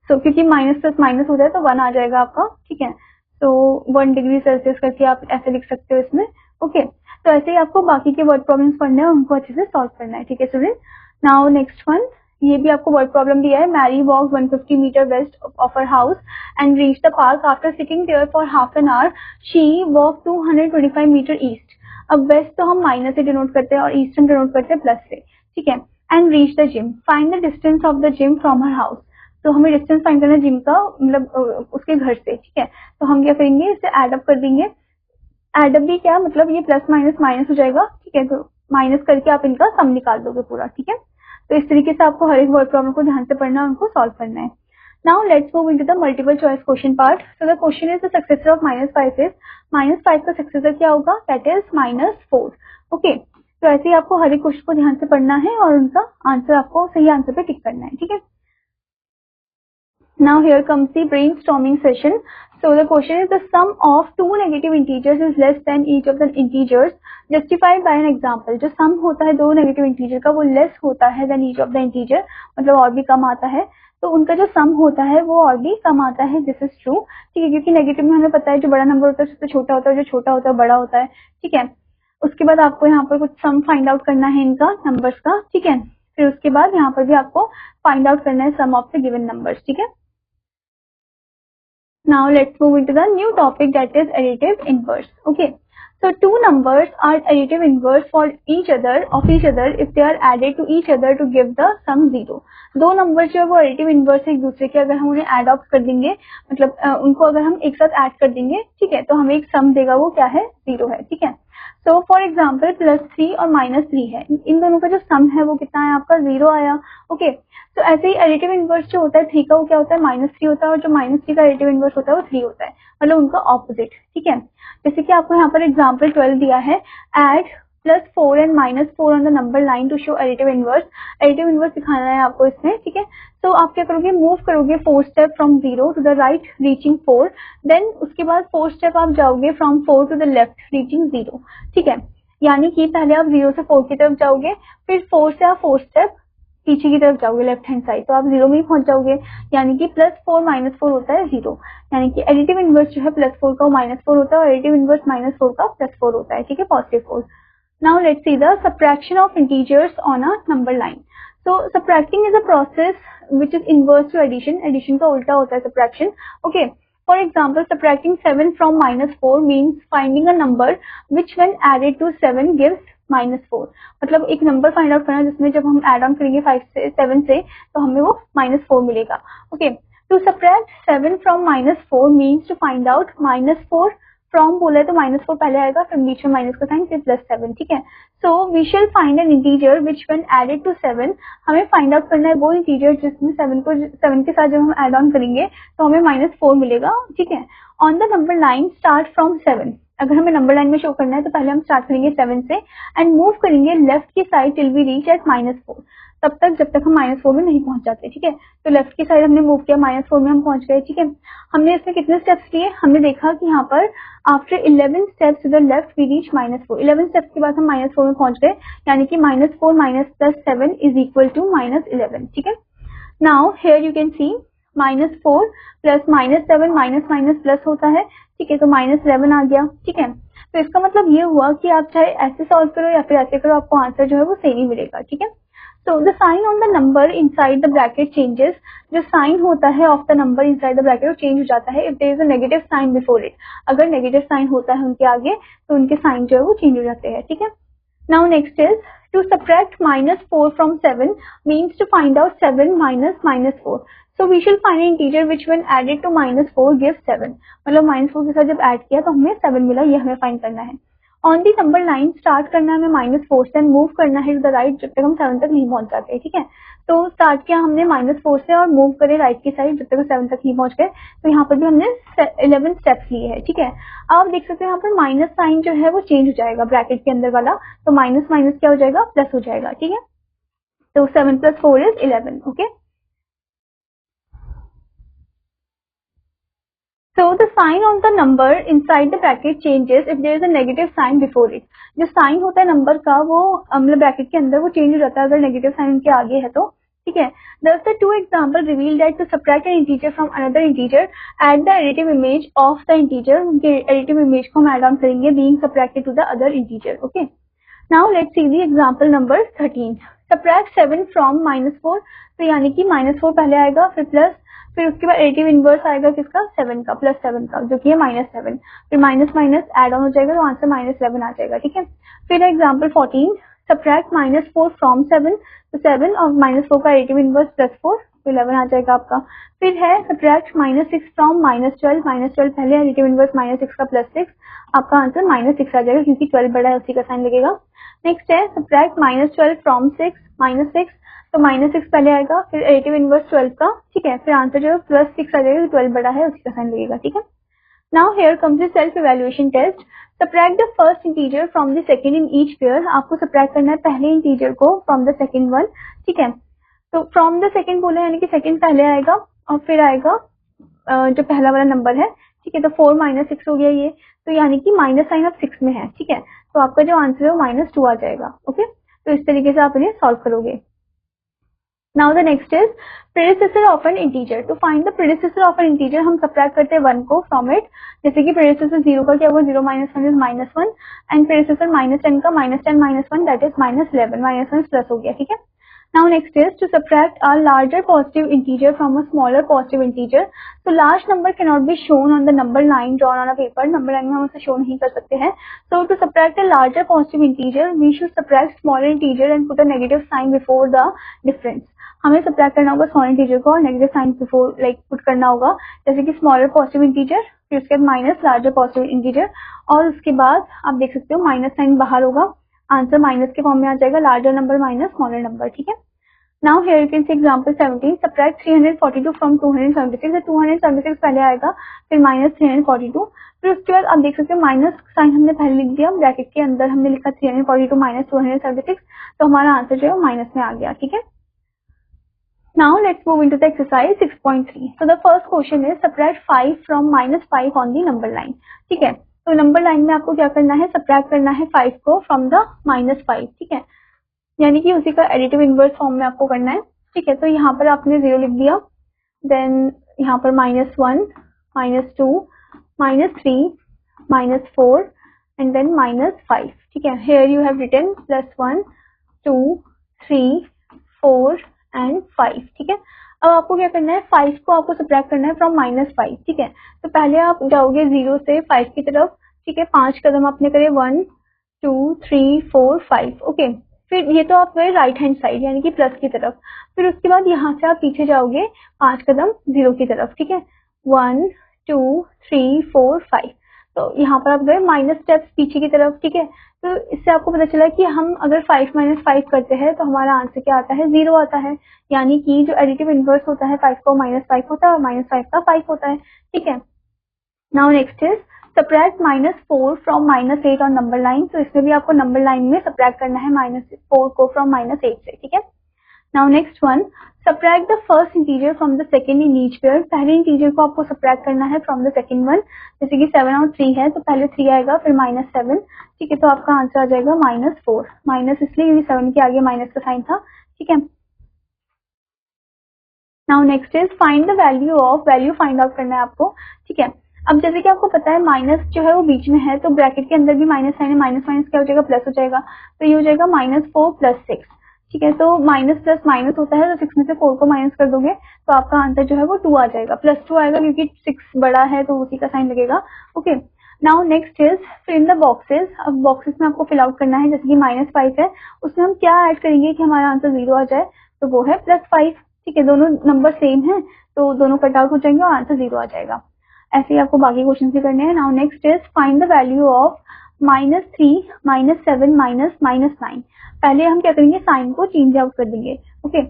सो क्योंकि माइनस प्लस माइनस हो जाए तो 1 आ जाएगा आपका, ठीक है। तो 1 डिग्री सेल्सियस करके आप ऐसे लिख सकते हो इसमें। ओके, तो ऐसे ही आपको बाकी के वर्ड प्रॉब्लम्स पढ़ने हैं, उनको अच्छे से सॉल्व करना है, ठीक है स्टूडेंट। नाउ नेक्स्ट वन, ये भी आपको वर्ड प्रॉब्लम दिया है। Mary walk 150 meter west of her house and reach the park after sitting there for half an hour, she walk 225 meter east. अब वेस्ट तो हम माइनस से डिनोट करते हैं और ईस्ट हम डिनोट करते हैं प्लस से, ठीक है। And reach the gym, find the distance of the gym from her house. तो हमें डिस्टेंस फाइंड करना है जिम का, मतलब उसके घर से, ठीक है। तो हम क्या करेंगे, इसे एड अप कर देंगे। एड अप भी क्या मतलब, ये प्लस माइनस माइनस हो जाएगा, ठीक है, तो माइनस करके आप इनका सम निकाल दोगे पूरा, ठीक है। तो इस तरीके से आपको हर एक वर्ड प्रॉब्लम को ध्यान से पढ़ना है, उनको सॉल्व करना है। Now let's move into the multiple choice question part. So the question is the successor of -5 is, -5 का सक्सेसर क्या होगा, दैट इज -4। ओके, तो ऐसे ही आपको हर एक क्वेश्चन को ध्यान से पढ़ना है और उनका आंसर आपको सही आंसर पे टिक करना है, ठीक है। Now here comes the brainstorming session. So the question is the sum of two negative integers is less than each of the integers. Justify by an example. जो sum होता है दो negative integer का वो less होता है than each of the integer, मतलब और भी कम आता है, तो उनका जो sum होता है वो और भी कम आता है। This is true, ठीक है, क्योंकि नेगेटिव में हमें पता है जो बड़ा नंबर होता है सबसे छोटा होता है, जो छोटा होता है बड़ा होता है, ठीक है। उसके बाद आपको यहाँ पर कुछ सम फाइंड आउट करना है इनका नंबर्स का, ठीक है। फिर उसके बाद यहाँ पर भी आपको फाइंड आउट करना है सम ऑफ द गिवन नंबर्स, ठीक है। Now let's move into the new topic, that is additive inverse. Okay, so two numbers are additive inverse for each other if they are added to each other to give the sum 0. दो number जो है वो additive inverse एक दूसरे के, अगर हम उन्हें add ऑफ कर देंगे, मतलब उनको अगर हम एक साथ ऐड कर देंगे, ठीक है, तो हमें एक सम देगा, वो क्या है, 0 है, ठीक है। सो फॉर एग्जाम्पल +3 और -3 है, इन दोनों का जो सम है वो कितना है आपका, 0 आया। ओके, तो ऐसे ही एडिटिव इनवर्स जो होता है 3 का, वो क्या होता है, -3 होता है, और जो -3 का एडिटिव इनवर्स होता है वो 3 होता है, मतलब उनका ऑपोजिट, ठीक है। जैसे कि आपको यहाँ पर एग्जाम्पल 12 दिया है, add +4 and -4 on the number line to show additive inverse. Additive inverse दिखाना है आपको इसमें, ठीक है। तो आप क्या करोगे, मूव करोगे 4 step from 0 to the right reaching 4, then उसके बाद 4 स्टेप आप जाओगे from 4 to the left reaching 0, ठीक है। यानी कि पहले आप 0 से 4 की तरफ जाओगे, फिर 4 से आप 4 स्टेप पीछे की तरफ जाओगे लेफ्ट हैंड साइड, तो आप 0 में ही पहुंच जाओगे, यानी कि +4 -4 होता है 0, यानी कि एडिटिव इनवर्स जो है +4 का -4 होता है, और एडिटिव इनवर्स -4 का +4 होता है, ठीक है, +4। Now let's see the subtraction of integers on a number line. So subtracting is a process which is inverse to addition. Addition का उल्टा होता है subtraction. Okay. For example, subtracting 7 from -4 means finding a number which when added to 7 gives -4. मतलब एक number find out करना जिसमें जब हम एड ऑन करेंगे 5 से 7 से तो हमें वो -4 मिलेगा। Okay. To subtract 7 from -4 means to find out -4 from बोला है तो -4 पहले आएगा, फिर बीच में माइनस का साइन, फिर +7, ठीक है। So we shall find an integer which when added to 7, हमें फाइंड आउट करना है वो इंटीजर जिसमें 7 के साथ जब हम एड ऑन करेंगे तो हमें -4 मिलेगा, ठीक है। On the number line start from 7, अगर हमें नंबर लाइन में शो करना है तो पहले हम स्टार्ट करेंगे 7 से एंड मूव करेंगे लेफ्ट की side till we reach at -4, तब तक जब तक हम -4 में नहीं पहुंच जाते, ठीक है। तो लेफ्ट की साइड हमने मूव किया, -4 में हम पहुंच गए, ठीक है। हमने इसमें कितने स्टेप्स लिए, हमने देखा कि यहाँ पर after 11 steps to the left we reach -4, 11 steps के बाद हम -4 में पहुंच गए, यानी कि -4 -+7 इज इक्वल टू -11, ठीक है। Now here you can see -4 plus -7 minus plus होता है, ठीक है, तो -11 आ गया, ठीक है। तो इसका मतलब ये हुआ कि आप चाहे ऐसे सॉल्व करो या फिर ऐसे करो, आपको आंसर जो है वो सेम ही मिलेगा, ठीक है। So the sign on the number inside the bracket changes. जो साइन होता है of the number inside the bracket वो चेंज हो जाता है if there is a negative sign before it. अगर नेगेटिव साइन होता है उनके आगे तो उनके साइन जो है वो चेंज हो जाते हैं, ठीक है। Now next is to subtract -4 from 7 means to find out 7 minus -4. So we shall find an integer which when added to -4 gives 7. मतलब -4 के साथ जब ऐड किया तो हमें 7 मिला, ये हमें फाइंड करना है। On the number line start करना है हमें -4 से, मूव करना है टू द राइट जब तक हम 7 तक नहीं पहुंच जाते, ठीक है। तो स्टार्ट किया हमने -4 से और मूव करे राइट की साइड जब तक 7 तक नहीं पहुंच गए, तो यहाँ पर भी हमने 11 स्टेप्स लिए हैं, ठीक है। आप देख सकते हैं यहाँ पर माइनस साइन जो है वो चेंज हो जाएगा ब्रैकेट के अंदर वाला, तो माइनस माइनस क्या हो जाएगा, प्लस हो जाएगा, ठीक है। तो 7 + 4 = 11, okay. So the sign of the number inside the bracket changes if there is a negative sign before it. जो साइन होता है नंबर का वो मतलब ब्रैकेट के अंदर वो चेंज हो जाता है अगर नेगेटिव साइन उनके आगे है तो, ठीक है। Thus the two example reveal that to subtract an integer from another integer, add the additive image of the integer. उनके additive image को हम add on करेंगे being subtracted to the other integer, okay. Now let's see the example number 13. Subtract 7 from -4. तो यानी कि -4 पहले आएगा फिर प्लस, फिर उसके बाद एडिटिव इनवर्स आएगा किसका, 7 का, +7 का, जो कि है -7, फिर माइनस माइनस ऐड ऑन हो जाएगा तो आंसर -11 आ जाएगा, ठीक है। फिर एग्जांपल 14, सब्ट्रैक्ट -4 फ्रॉम 7, तो 7 और -4 का एडिटिव इनवर्स +4, तो 11 आ जाएगा आपका। फिर है सब्ट्रैक्ट -6 फ्रॉम -12, -12 पहले एडिटिव इनवर्स -6 का +6, आपका आंसर -6 आ जाएगा क्योंकि 12 बड़ा है उसी का साइन लगेगा। नेक्स्ट है सब्ट्रैक्ट -12 फ्रॉम 6, -6, तो -6 पहले आएगा फिर एडिटिव इनवर्स 12 का, ठीक है, फिर आंसर जो है +6 आ जाएगा, 12 बड़ा है उसी का साइन लगेगा, ठीक है। Now here comes the self evaluation test. Subtract the first integer from the second in each pair. आपको सब्ट्रैक्ट करना है पहले इंटीजर को फ्रॉम द सेकंड वन, ठीक है। तो फ्रॉम द सेकंड बोला यानी कि सेकंड पहले आएगा और फिर आएगा जो पहला वाला नंबर है, ठीक है। तो 4 - 6 हो गया ये, तो यानी कि माइनस साइन अब 6 में है, ठीक है। तो आपका जो आंसर है वो -2 आ जाएगा, ओके। तो इस तरीके से आप इन्हें सॉल्व करोगे। Now the next is predecessor of an integer. To find the predecessor of an integer हम subtract करते हैं 1 को from it, जैसे कि predecessor 0 का क्या हुआ, 0 - 1 is -1 and predecessor -10 का -10 - 1 that is -11, -1 प्लस हो गया, ठीक है। Now next is to subtract a larger positive integer from a smaller positive integer. So large number cannot be shown on the number line drawn on a paper. Number line में हम उसे show नहीं कर सकते हैं. So to subtract a larger positive integer, we should subtract smaller integer and put a negative sign before the difference. हमें subtract करना होगा स्मॉल इंटीजर को और negative sign before like put करना होगा, जैसे कि स्मॉलर पॉजिटिव इंटीजर, फिर उसके बाद माइनस लार्जर पॉजिटिव इंटीजर, और उसके बाद आप देख सकते हो माइनस साइन बाहर होगा, आंसर माइनस के फॉर्म में आ जाएगा, larger number minus smaller number, ठीक है। Now here you can see example 17, subtract 342 from 276, 276 पहले आएगा फिर -342, फिर उसके बाद आप देख सकते हो माइनस साइन हमने पहले लिख दिया, ब्रैकेट के अंदर हमने लिखा 342 - 276, तो हमारा आंसर जो है माइनस में आ गया, ठीक है। Now let's move into the exercise 6.3. So the first question is subtract 5 from -5 on the number line. ठीक है, तो नंबर लाइन में आपको क्या करना है, सब्ट्रैक्ट करना है 5 को फ्रॉम द -5, ठीक है, यानी कि उसी का एडिटिव इनवर्स फॉर्म में आपको करना है, ठीक है। तो यहाँ पर आपने 0 लिख दिया, देन यहाँ पर -1, -2, -3, -4 एंड देन -5, ठीक है। Here you have written +1, 2, 3, 4 and 5, ठीक है। अब आपको क्या करना है, 5 को आपको सब्ट्रैक्ट करना है फ्रॉम -5, ठीक है। तो पहले आप जाओगे 0 से 5 की तरफ, ठीक है, 5 कदम आपने करे, 1, 2, 3, 4, 5, ओके। फिर ये तो आप गए राइट हैंड साइड यानी कि प्लस की तरफ, फिर उसके बाद यहाँ से आप पीछे जाओगे 5 कदम 0 की तरफ, ठीक है, 1, 2, 3, 4, 5, तो यहाँ पर आप गए माइनस स्टेप्स पीछे की तरफ, ठीक है। तो इससे आपको पता चला कि हम अगर 5 - 5 करते हैं तो हमारा आंसर क्या आता है, 0 आता है, यानी कि जो एडिटिव इनवर्स होता है 5 को -5 होता है और -5 का 5 होता है, ठीक है। Now next is subtract -4 from -8 on number line. तो इसमें भी आपको नंबर लाइन में सब्ट्रैक्ट करना है -4 को फ्रॉम -8 से, ठीक है। Now next one, subtract the first integer from the second in each pair. पहले इंटीजर को आपको सब्ट्रैक्ट करना है फ्रॉम द सेकंड वन, जैसे कि 7 और 3 है, तो पहले 3 आएगा फिर -7, ठीक है। तो आपका आंसर आ जाएगा -4, माइनस इसलिए क्योंकि 7 के आगे माइनस का साइन था, ठीक है। Now next is find the value of, value find out करना है आपको, ठीक है। अब जैसे कि आपको पता है माइनस जो है वो बीच में है, तो ब्रैकेट के अंदर भी माइनस साइन है, माइनस माइनस क्या हो जाएगा, प्लस हो जाएगा, तो ये हो जाएगा -4 + 6, ठीक है। तो माइनस प्लस माइनस होता है, तो 6 में से 4 को माइनस कर दोगे तो आपका आंसर जो है वो 2 आ जाएगा, +2 आएगा क्योंकि 6 बड़ा है तो उसी का साइन लगेगा, okay. Now next is fill in the boxes. अब बॉक्सेस में आपको फिल आउट करना है, जैसे कि -5 है, उसमें हम क्या ऐड करेंगे कि हमारा आंसर 0 आ जाए, तो वो है +5, ठीक है। दोनों नंबर सेम है तो दोनों कट आउट हो जाएंगे और आंसर 0 आ जाएगा। ऐसे ही आपको बाकी क्वेश्चन भी करने हैं। Now next is find the value of -3 -7 -9। पहले हम क्या करेंगे, साइन को चेंज आउट कर देंगे। ओके,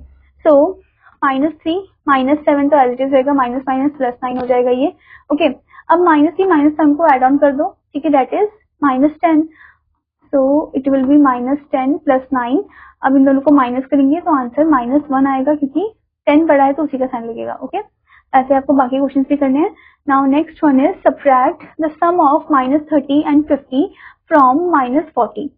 सो -3 -7 तो एज इट इज रहेगा, माइनस माइनस प्लस 9 हो जाएगा ये। ओके, अब -3 -7 को एड ऑन कर दो, ठीक है, that is -10। So it will be -10 + 9। अब इन दोनों को माइनस करेंगे तो आंसर -1 आएगा, क्योंकि 10 बड़ा है तो उसी का साइन लगेगा। ओके, ऐसे आपको बाकी क्वेश्चन भी करने हैं। Now next one is subtract the sum of -30 and 50 from -40।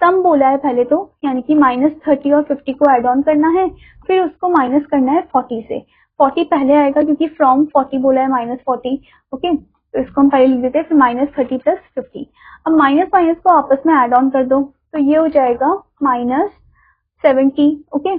Sum बोला है पहले तो, यानी कि -30 और 50 को एड ऑन करना है, फिर उसको माइनस करना है 40 से। 40 पहले आएगा क्योंकि फ्रॉम 40 बोला है, -40। ओके, तो इसको हम पहले लिख देते हैं, फिर -30 + 50। अब माइनस माइनस को आपस में ऐड ऑन कर दो, तो ये हो जाएगा -70। ओके,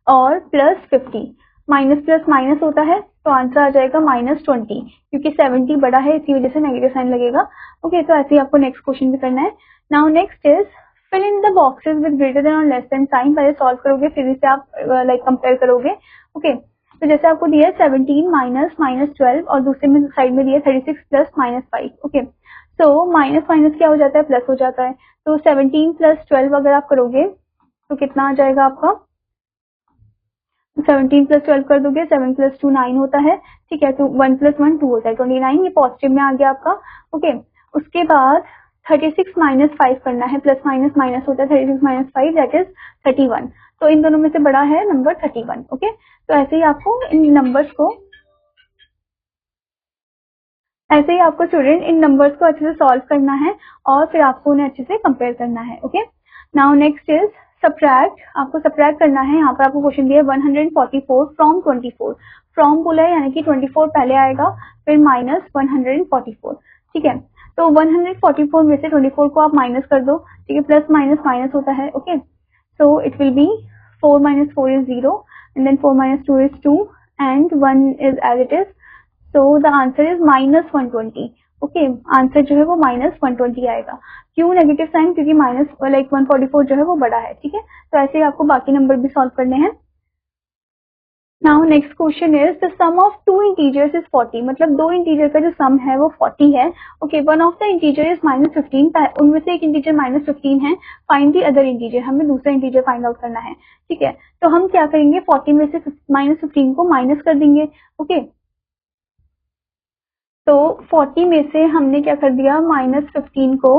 और +50, माइनस प्लस माइनस होता है तो आंसर आ जाएगा -20, क्योंकि 70 बड़ा है इसी वजह से नेगेटिव साइन लगेगा। ओके, तो ऐसे ही आपको नेक्स्ट क्वेश्चन भी करना है। Now next is fill in the boxes with greater than और लेस देन साइन। पहले सॉल्व करोगे, फिर इसे आप लाइक कंपेयर करोगे। ओके, तो जैसे आपको दिया है 17 -12 और दूसरे में साइड में दिया 36 + -5। ओके, तो माइनस माइनस क्या हो जाता है, प्लस हो जाता है। तो 17 + 12 अगर आप करोगे तो कितना आ जाएगा आपका, 17 + 12 कर दोगे, 7 + 2 9 होता है, ठीक है, तो 1 + 1 2 होता है, 29, ये पॉजिटिव में आ गया आपका। ओके, उसके बाद 36 - 5 करना है, प्लस माइनस माइनस होता है, 36 - 5 दैट इज 31। तो इन दोनों में से बड़ा है नंबर 31। ओके, तो ऐसे ही आपको स्टूडेंट इन नंबर्स को अच्छे से सॉल्व करना है और फिर आपको उन्हें अच्छे से कंपेयर करना है। Okay, now next is subtract. आपको सब्ट्रैक्ट करना है, यहाँ पर आपको क्वेश्चन दिया है 144 फ्रॉम 24। फ्रॉम बोला है यानी कि 24 पहले आएगा, फिर -144। ठीक है, तो 144 में से 24 को आप माइनस कर दो, ठीक है, प्लस माइनस माइनस होता है। Okay, so it will be 4 - 4 is 0 and then 4 - 2 is 2 and 1 is as it is, so the answer is -120। Okay, answer जो है वो -120 आएगा। क्यों नेगेटिव साइन, क्योंकि माइनस लाइक 144 जो है वो बड़ा है। ठीक है, तो ऐसे ही आपको बाकी नंबर भी सॉल्व करने हैं। Now next question is the sum of two integers is 40। मतलब दो इंटीजर का जो सम है वो 40 है। Okay, one of the integer is -15, उनमें से एक इंटीजर -15 है। फाइंड द अदर इंटीजर, हमें दूसरा इंटीजर फाइंड आउट करना है। ठीक है, तो हम क्या करेंगे, 40 में से -15 को माइनस कर देंगे। ओके, तो 40 में से हमने क्या कर दिया, -15 को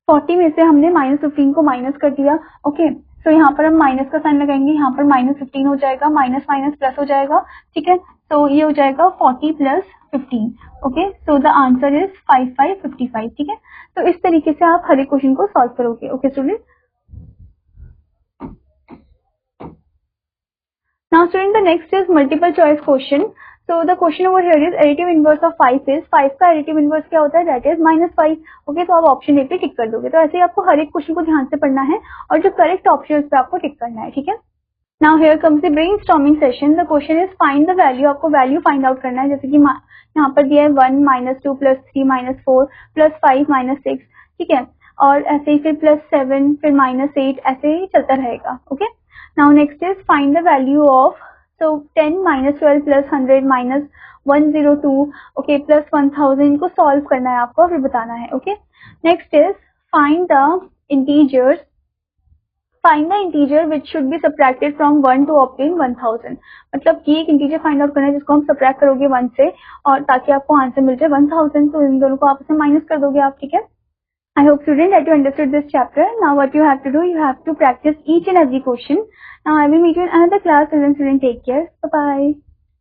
40 में से हमने -15 को माइनस कर दिया। ओके, तो यहाँ पर हम माइनस का साइन लगाएंगे, यहाँ पर -15 हो जाएगा, माइनस माइनस प्लस हो जाएगा। ठीक है, तो ये हो जाएगा 40 + 15। Okay, so the answer is 5555। ठीक है, तो इस तरीके से आप हर एक क्वेश्चन को सॉल्व करोगे। Okay student, now student the next is multiple choice question. So the question over here is additive inverse of 5 is 5 का additive inverse क्या होता है, that is -5। ओके, तो आप ऑप्शन ए पे टिक कर दोगे। तो ऐसे ही आपको हर एक क्वेश्चन को ध्यान से पढ़ना है और जो करेक्ट ऑप्शन है उस पर आपको टिक करना है। ठीक है, now here comes the brainstorming session. The question is find the value। आपको वैल्यू फाइंड आउट करना है, जैसे कि यहाँ पर दिया है 1 -2 +3 -4 +5 -6। ठीक है, और ऐसे ही फिर +7 फिर -8, ऐसे ही चलता रहेगा। Okay, now next is find the value of, so 10 -12 +100 -102 okay +1000, इनको सॉल्व करना है आपको, फिर बताना है। Okay, next is find the integers, find the integer which should be subtracted from 1 to obtain 1000। मतलब कि एक इंटीजर फाइंड आउट करना है जिसको हम सब्ट्रैक्ट करोगे 1 से, और ताकि आपको आंसर मिल जाए 1000, तो इन दोनों को आपस में माइनस कर दोगे आप। ठीक है, I hope student that you understood this chapter. Now what you have to do, you have to practice each and every question. Now I will meet you in another class. Student, take care. Bye bye.